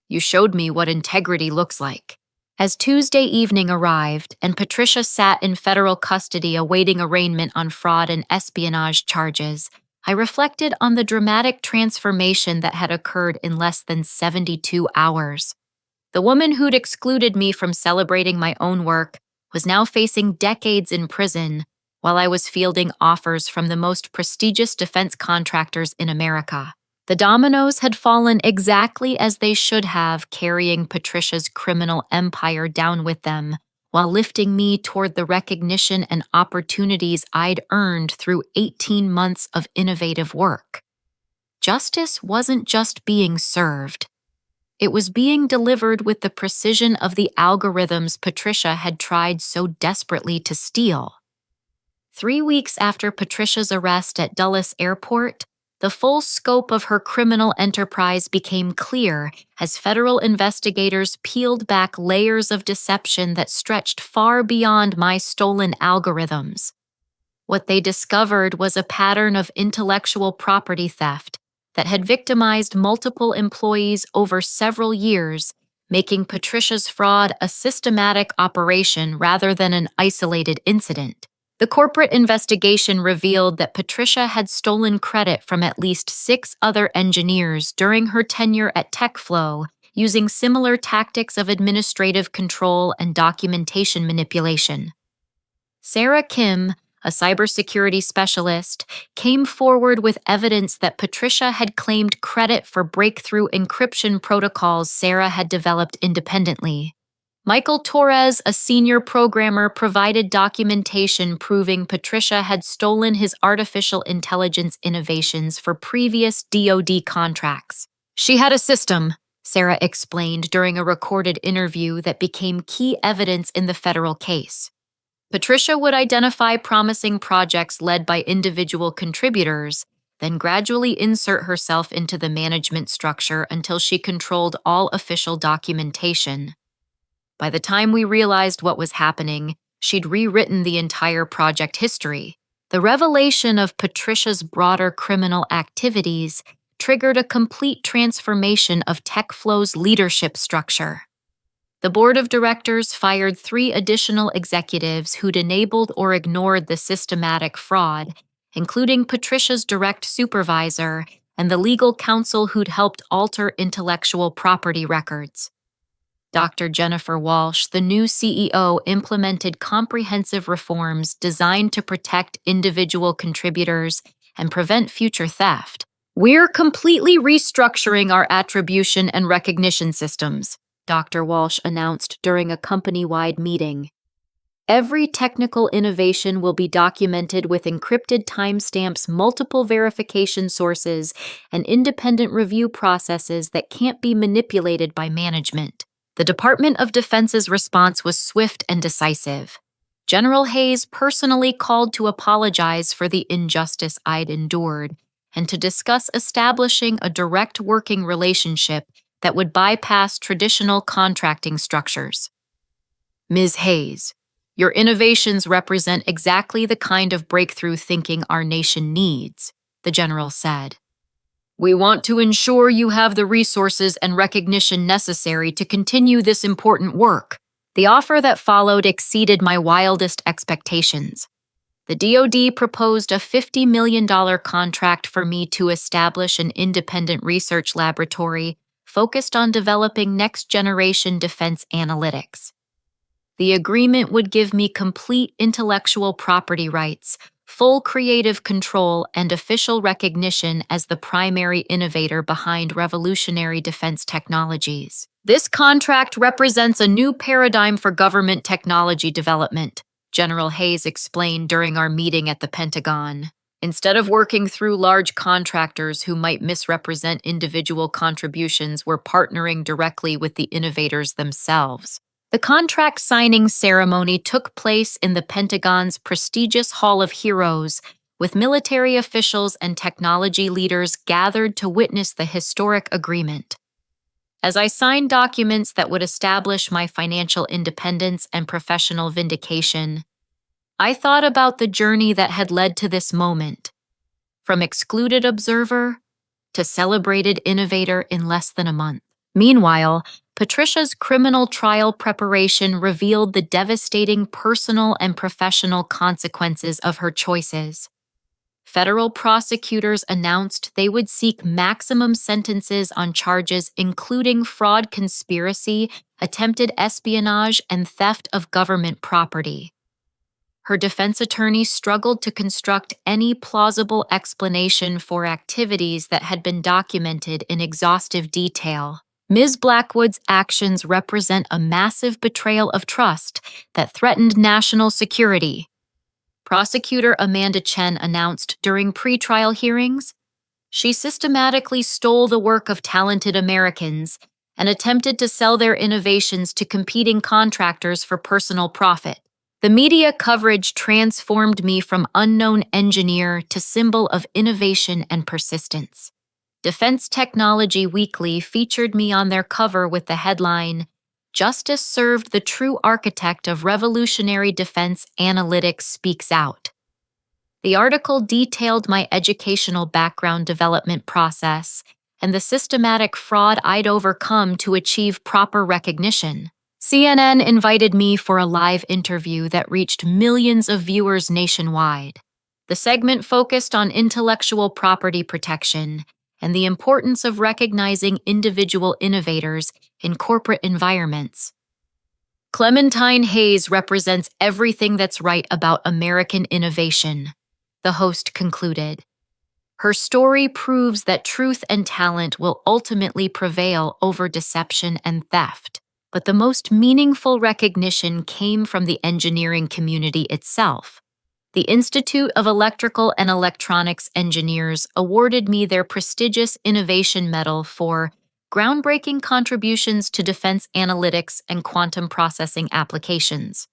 You showed me what integrity looks like. As Tuesday evening arrived and Patricia sat in federal custody awaiting arraignment on fraud and espionage charges, I reflected on the dramatic transformation that had occurred in less than 72 hours. The woman who'd excluded me from celebrating my own work was now facing decades in prison, while I was fielding offers from the most prestigious defense contractors in America. The dominoes had fallen exactly as they should have, carrying Patricia's criminal empire down with them, while lifting me toward the recognition and opportunities I'd earned through 18 months of innovative work. Justice wasn't just being served. It was being delivered with the precision of the algorithms Patricia had tried so desperately to steal. 3 weeks after Patricia's arrest at Dulles Airport, the full scope of her criminal enterprise became clear as federal investigators peeled back layers of deception that stretched far beyond my stolen algorithms. What they discovered was a pattern of intellectual property theft that had victimized multiple employees over several years, making Patricia's fraud a systematic operation rather than an isolated incident. The corporate investigation revealed that Patricia had stolen credit from at least 6 other engineers during her tenure at TechFlow, using similar tactics of administrative control and documentation manipulation. Sarah Kim, a cybersecurity specialist, came forward with evidence that Patricia had claimed credit for breakthrough encryption protocols Sarah had developed independently. Michael Torres, a senior programmer, provided documentation proving Patricia had stolen his artificial intelligence innovations for previous DoD contracts. She had a system, Sarah explained during a recorded interview that became key evidence in the federal case. Patricia would identify promising projects led by individual contributors, then gradually insert herself into the management structure until she controlled all official documentation. By the time we realized what was happening, she'd rewritten the entire project history. The revelation of Patricia's broader criminal activities triggered a complete transformation of TechFlow's leadership structure. The board of directors fired 3 additional executives who'd enabled or ignored the systematic fraud, including Patricia's direct supervisor and the legal counsel who'd helped alter intellectual property records. Dr. Jennifer Walsh, the new CEO, implemented comprehensive reforms designed to protect individual contributors and prevent future theft. We're completely restructuring our attribution and recognition systems, Dr. Walsh announced during a company-wide meeting. Every technical innovation will be documented with encrypted timestamps, multiple verification sources, and independent review processes that can't be manipulated by management. The Department of Defense's response was swift and decisive. General Hayes personally called to apologize for the injustice I'd endured and to discuss establishing a direct working relationship that would bypass traditional contracting structures. Ms. Hayes, your innovations represent exactly the kind of breakthrough thinking our nation needs, the general said. We want to ensure you have the resources and recognition necessary to continue this important work. The offer that followed exceeded my wildest expectations. The DoD proposed a $50 million contract for me to establish an independent research laboratory focused on developing next-generation defense analytics. The agreement would give me complete intellectual property rights, full creative control, and official recognition as the primary innovator behind revolutionary defense technologies. This contract represents a new paradigm for government technology development, General Hayes explained during our meeting at the Pentagon. Instead of working through large contractors who might misrepresent individual contributions, we're partnering directly with the innovators themselves. The contract signing ceremony took place in the Pentagon's prestigious Hall of Heroes, with military officials and technology leaders gathered to witness the historic agreement. As I signed documents that would establish my financial independence and professional vindication, I thought about the journey that had led to this moment, from excluded observer to celebrated innovator in less than a month. Meanwhile, Patricia's criminal trial preparation revealed the devastating personal and professional consequences of her choices. Federal prosecutors announced they would seek maximum sentences on charges including fraud conspiracy, attempted espionage, and theft of government property. Her defense attorney struggled to construct any plausible explanation for activities that had been documented in exhaustive detail. Ms. Blackwood's actions represent a massive betrayal of trust that threatened national security. Prosecutor Amanda Chen announced during pretrial hearings, she systematically stole the work of talented Americans and attempted to sell their innovations to competing contractors for personal profit. The media coverage transformed me from unknown engineer to symbol of innovation and persistence. Defense Technology Weekly featured me on their cover with the headline, "Justice Served, the True Architect of Revolutionary Defense Analytics Speaks Out." The article detailed my educational background development process and the systematic fraud I'd overcome to achieve proper recognition. CNN invited me for a live interview that reached millions of viewers nationwide. The segment focused on intellectual property protection and the importance of recognizing individual innovators in corporate environments. Clementine Hayes represents everything that's right about American innovation, the host concluded. Her story proves that truth and talent will ultimately prevail over deception and theft. But the most meaningful recognition came from the engineering community itself. The Institute of Electrical and Electronics Engineers awarded me their prestigious Innovation Medal for groundbreaking contributions to defense analytics and quantum processing applications.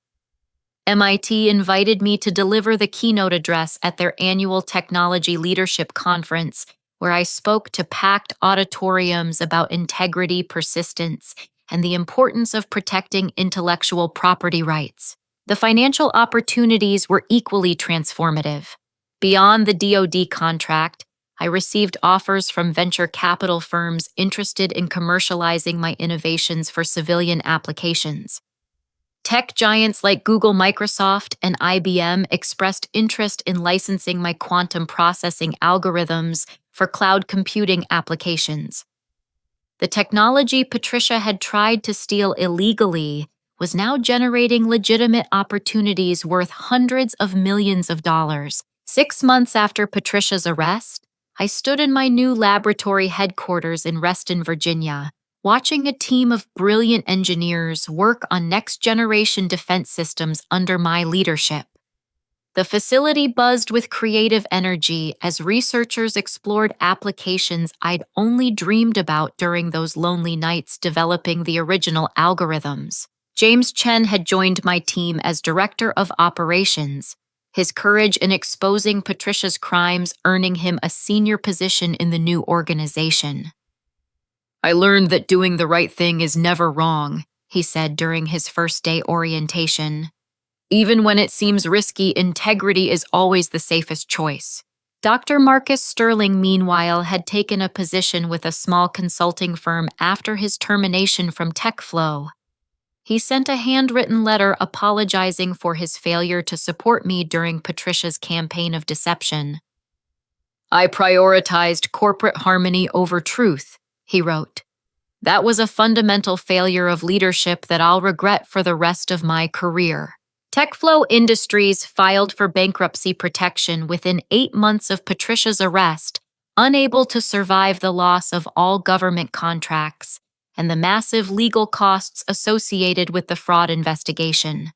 MIT invited me to deliver the keynote address at their annual Technology Leadership Conference, where I spoke to packed auditoriums about integrity, persistence, and the importance of protecting intellectual property rights. The financial opportunities were equally transformative. Beyond the DoD contract, I received offers from venture capital firms interested in commercializing my innovations for civilian applications. Tech giants like Google, Microsoft, and IBM expressed interest in licensing my quantum processing algorithms for cloud computing applications. The technology Patricia had tried to steal illegally was now generating legitimate opportunities worth hundreds of millions of dollars. 6 months after Patricia's arrest, I stood in my new laboratory headquarters in Reston, Virginia, watching a team of brilliant engineers work on next-generation defense systems under my leadership. The facility buzzed with creative energy as researchers explored applications I'd only dreamed about during those lonely nights developing the original algorithms. James Chen had joined my team as Director of Operations, his courage in exposing Patricia's crimes earning him a senior position in the new organization. "I learned that doing the right thing is never wrong," he said during his first day orientation. "Even when it seems risky, integrity is always the safest choice." Dr. Marcus Sterling, meanwhile, had taken a position with a small consulting firm after his termination from TechFlow. He sent a handwritten letter apologizing for his failure to support me during Patricia's campaign of deception. "I prioritized corporate harmony over truth," he wrote. "That was a fundamental failure of leadership that I'll regret for the rest of my career." TechFlow Industries filed for bankruptcy protection within 8 months of Patricia's arrest, unable to survive the loss of all government contracts and the massive legal costs associated with the fraud investigation.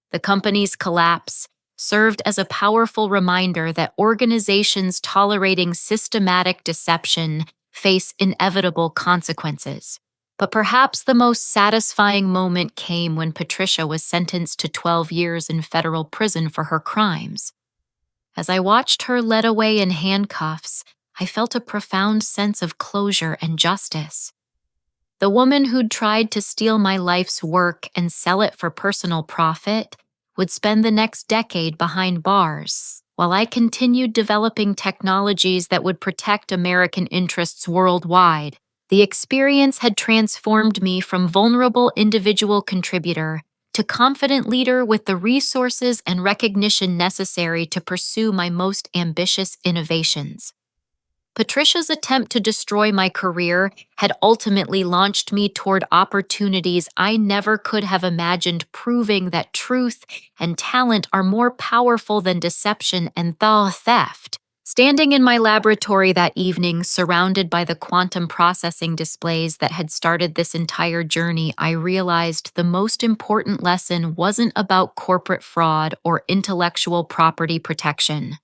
The company's collapse served as a powerful reminder that organizations tolerating systematic deception face inevitable consequences. But perhaps the most satisfying moment came when Patricia was sentenced to 12 years in federal prison for her crimes. As I watched her led away in handcuffs, I felt a profound sense of closure and justice. The woman who'd tried to steal my life's work and sell it for personal profit would spend the next decade behind bars, while I continued developing technologies that would protect American interests worldwide. The experience had transformed me from vulnerable individual contributor to confident leader with the resources and recognition necessary to pursue my most ambitious innovations. Patricia's attempt to destroy my career had ultimately launched me toward opportunities I never could have imagined, proving that truth and talent are more powerful than deception and theft. Standing in my laboratory that evening, surrounded by the quantum processing displays that had started this entire journey, I realized the most important lesson wasn't about corporate fraud or intellectual property protection.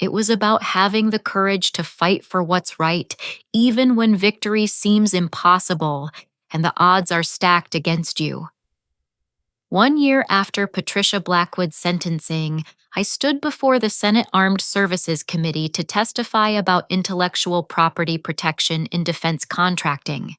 It was about having the courage to fight for what's right, even when victory seems impossible and the odds are stacked against you. 1 year after Patricia Blackwood's sentencing, I stood before the Senate Armed Services Committee to testify about intellectual property protection in defense contracting.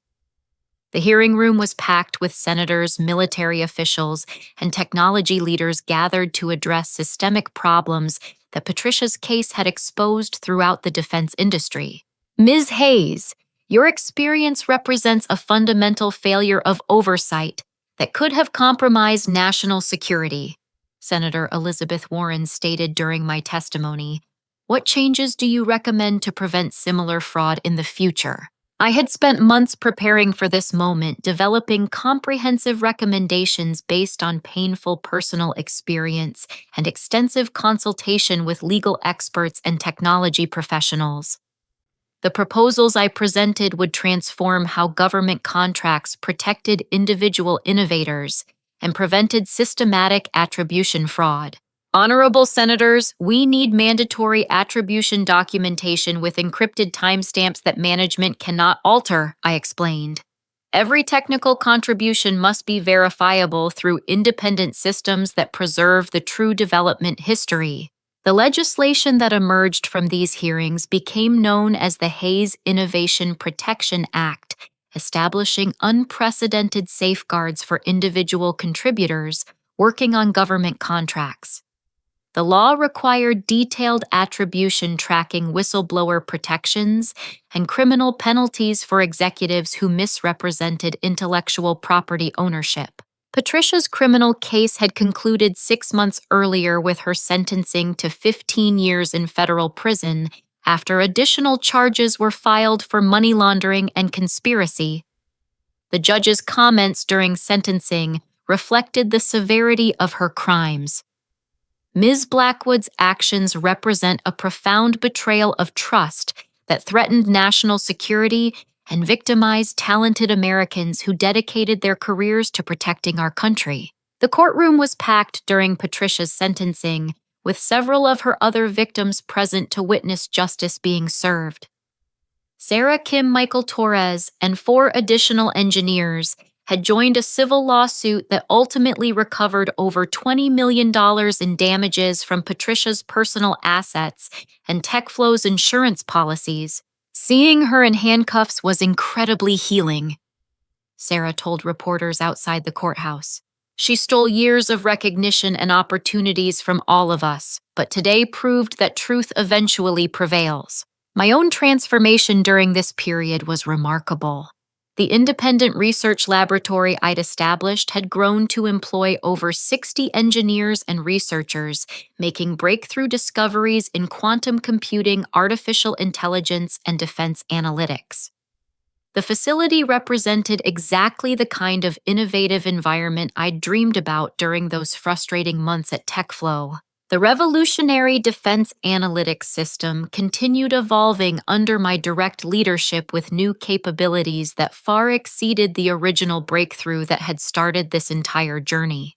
The hearing room was packed with senators, military officials, and technology leaders gathered to address systemic problems that Patricia's case had exposed throughout the defense industry. "Ms. Hayes, your experience represents a fundamental failure of oversight that could have compromised national security," Senator Elizabeth Warren stated during my testimony. "What changes do you recommend to prevent similar fraud in the future?" I had spent months preparing for this moment, developing comprehensive recommendations based on painful personal experience and extensive consultation with legal experts and technology professionals. The proposals I presented would transform how government contracts protected individual innovators and prevented systematic attribution fraud. Honorable Senators, we need mandatory attribution documentation with encrypted timestamps that management cannot alter, I explained. Every technical contribution must be verifiable through independent systems that preserve the true development history. The legislation that emerged from these hearings became known as the Hayes Innovation Protection Act, establishing unprecedented safeguards for individual contributors working on government contracts. The law required detailed attribution tracking whistleblower protections and criminal penalties for executives who misrepresented intellectual property ownership. Patricia's criminal case had concluded 6 months earlier with her sentencing to 15 years in federal prison after additional charges were filed for money laundering and conspiracy. The judge's comments during sentencing reflected the severity of her crimes. Ms. Blackwood's actions represent a profound betrayal of trust that threatened national security and victimized talented Americans who dedicated their careers to protecting our country. The courtroom was packed during Patricia's sentencing, with several of her other victims present to witness justice being served. Sarah Kim Michael Torres and 4 additional engineers had joined a civil lawsuit that ultimately recovered over $20 million in damages from Patricia's personal assets and TechFlow's insurance policies. Seeing her in handcuffs was incredibly healing, Sarah told reporters outside the courthouse. She stole years of recognition and opportunities from all of us, but today proved that truth eventually prevails. My own transformation during this period was remarkable. The independent research laboratory I'd established had grown to employ over 60 engineers and researchers, making breakthrough discoveries in quantum computing, artificial intelligence, and defense analytics. The facility represented exactly the kind of innovative environment I'd dreamed about during those frustrating months at TechFlow. The revolutionary defense analytics system continued evolving under my direct leadership with new capabilities that far exceeded the original breakthrough that had started this entire journey.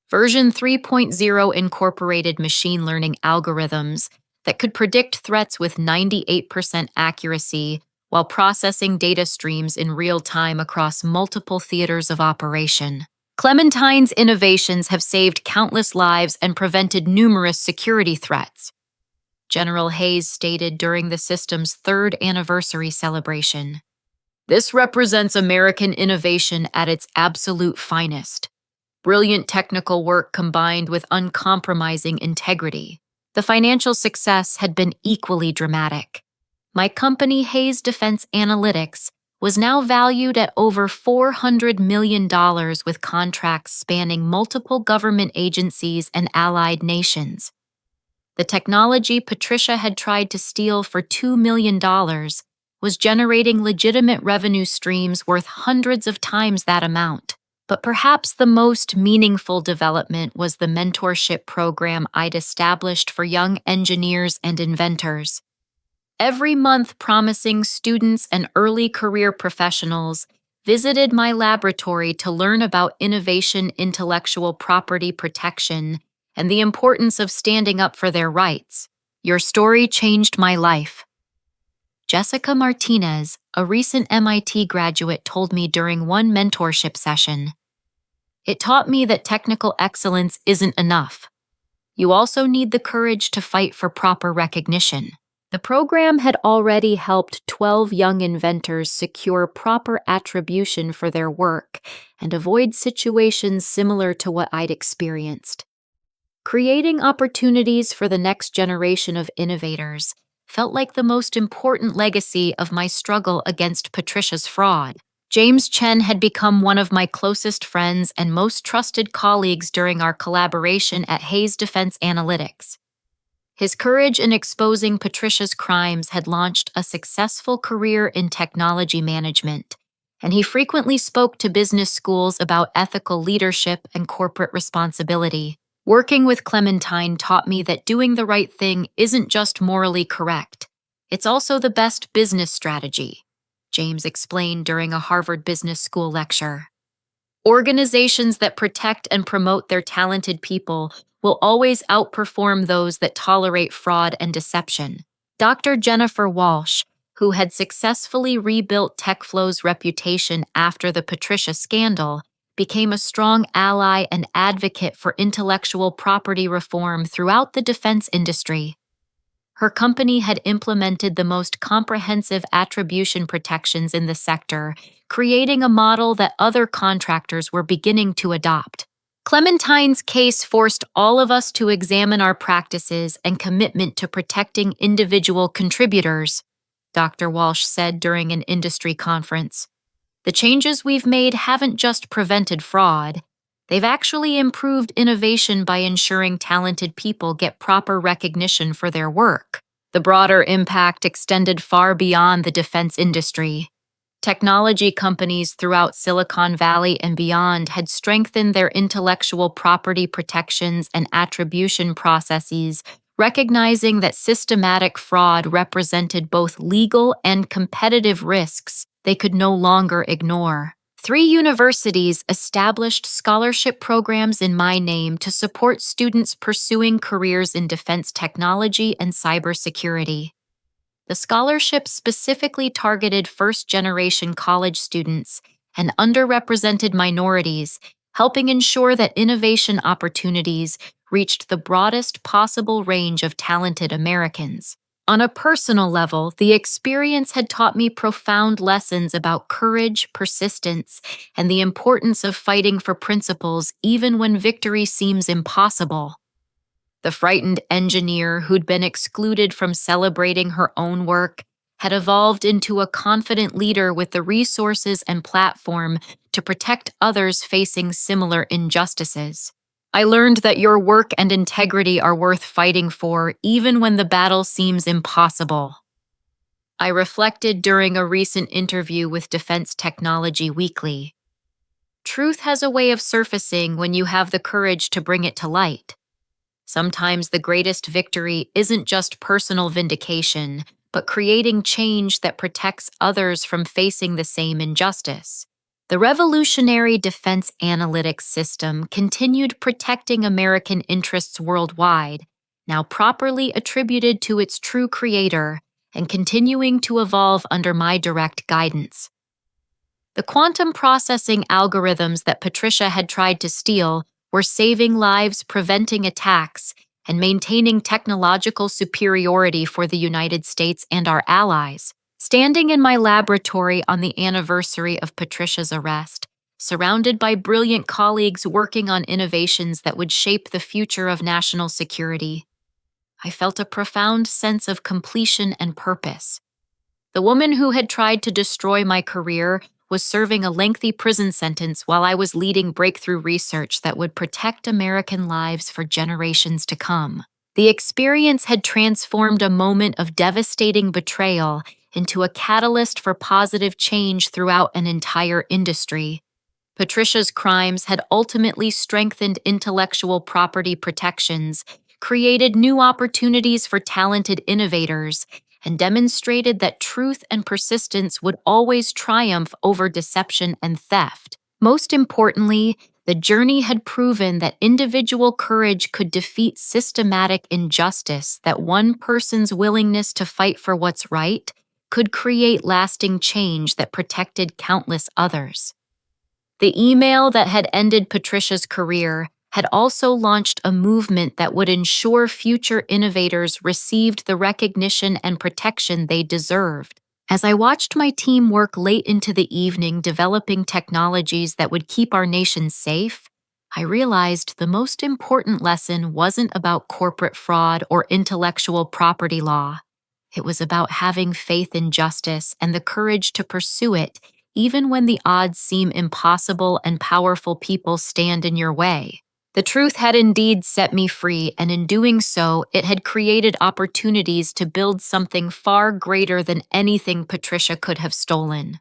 Version 3.0 incorporated machine learning algorithms that could predict threats with 98% accuracy while processing data streams in real time across multiple theaters of operation. Clementine's innovations have saved countless lives and prevented numerous security threats, General Hayes stated during the system's 3rd anniversary celebration. This represents American innovation at its absolute finest. Brilliant technical work combined with uncompromising integrity. The financial success had been equally dramatic. My company, Hayes Defense Analytics, was now valued at over $400 million with contracts spanning multiple government agencies and allied nations. The technology Patricia had tried to steal for $2 million was generating legitimate revenue streams worth hundreds of times that amount. But perhaps the most meaningful development was the mentorship program I'd established for young engineers and inventors. Every month, promising students and early career professionals visited my laboratory to learn about innovation, intellectual property protection, and the importance of standing up for their rights. Your story changed my life. Jessica Martinez, a recent MIT graduate, told me during one mentorship session. It taught me that technical excellence isn't enough. You also need the courage to fight for proper recognition. The program had already helped 12 young inventors secure proper attribution for their work and avoid situations similar to what I'd experienced. Creating opportunities for the next generation of innovators felt like the most important legacy of my struggle against Patricia's fraud. James Chen had become one of my closest friends and most trusted colleagues during our collaboration at Hayes Defense Analytics. His courage in exposing Patricia's crimes had launched a successful career in technology management, and he frequently spoke to business schools about ethical leadership and corporate responsibility. Working with Clementine taught me that doing the right thing isn't just morally correct. It's also the best business strategy, James explained during a Harvard Business School lecture. Organizations that protect and promote their talented people will always outperform those that tolerate fraud and deception. Dr. Jennifer Walsh, who had successfully rebuilt TechFlow's reputation after the Patricia scandal, became a strong ally and advocate for intellectual property reform throughout the defense industry. Her company had implemented the most comprehensive attribution protections in the sector, creating a model that other contractors were beginning to adopt. Clementine's case forced all of us to examine our practices and commitment to protecting individual contributors, Dr. Walsh said during an industry conference. The changes we've made haven't just prevented fraud, they've actually improved innovation by ensuring talented people get proper recognition for their work. The broader impact extended far beyond the defense industry. Technology companies throughout Silicon Valley and beyond had strengthened their intellectual property protections and attribution processes, recognizing that systematic fraud represented both legal and competitive risks they could no longer ignore. 3 universities established scholarship programs in my name to support students pursuing careers in defense technology and cybersecurity. The scholarship specifically targeted first-generation college students and underrepresented minorities, helping ensure that innovation opportunities reached the broadest possible range of talented Americans. On a personal level, the experience had taught me profound lessons about courage, persistence, and the importance of fighting for principles even when victory seems impossible. The frightened engineer who'd been excluded from celebrating her own work had evolved into a confident leader with the resources and platform to protect others facing similar injustices. I learned that your work and integrity are worth fighting for, even when the battle seems impossible. I reflected during a recent interview with Defense Technology Weekly. Truth has a way of surfacing when you have the courage to bring it to light. Sometimes the greatest victory isn't just personal vindication, but creating change that protects others from facing the same injustice. The revolutionary defense analytics system continued protecting American interests worldwide, now properly attributed to its true creator and continuing to evolve under my direct guidance. The quantum processing algorithms that Patricia had tried to steal were saving lives, preventing attacks, and maintaining technological superiority for the United States and our allies. Standing in my laboratory on the anniversary of Patricia's arrest, surrounded by brilliant colleagues working on innovations that would shape the future of national security, I felt a profound sense of completion and purpose. The woman who had tried to destroy my career was serving a lengthy prison sentence while I was leading breakthrough research that would protect American lives for generations to come. The experience had transformed a moment of devastating betrayal into a catalyst for positive change throughout an entire industry. Patricia's crimes had ultimately strengthened intellectual property protections, created new opportunities for talented innovators, and demonstrated that truth and persistence would always triumph over deception and theft. Most importantly, the journey had proven that individual courage could defeat systematic injustice, that one person's willingness to fight for what's right could create lasting change that protected countless others. The email that had ended Patricia's career had also launched a movement that would ensure future innovators received the recognition and protection they deserved. As I watched my team work late into the evening developing technologies that would keep our nation safe, I realized the most important lesson wasn't about corporate fraud or intellectual property law. It was about having faith in justice and the courage to pursue it, even when the odds seem impossible and powerful people stand in your way. The truth had indeed set me free, and in doing so, it had created opportunities to build something far greater than anything Patricia could have stolen.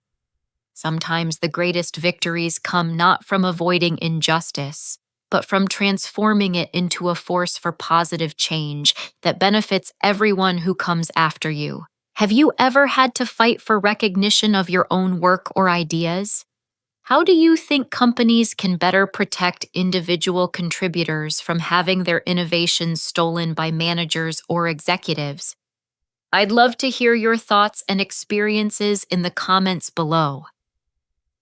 Sometimes the greatest victories come not from avoiding injustice, but from transforming it into a force for positive change that benefits everyone who comes after you. Have you ever had to fight for recognition of your own work or ideas? How do you think companies can better protect individual contributors from having their innovations stolen by managers or executives? I'd love to hear your thoughts and experiences in the comments below.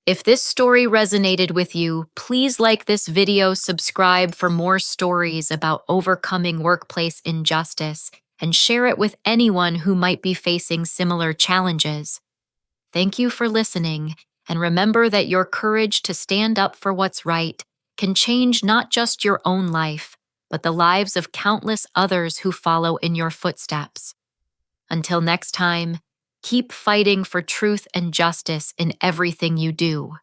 If this story resonated with you, please like this video, subscribe for more stories about overcoming workplace injustice, and share it with anyone who might be facing similar challenges. Thank you for listening, and remember that your courage to stand up for what's right can change not just your own life, but the lives of countless others who follow in your footsteps. Until next time, keep fighting for truth and justice in everything you do.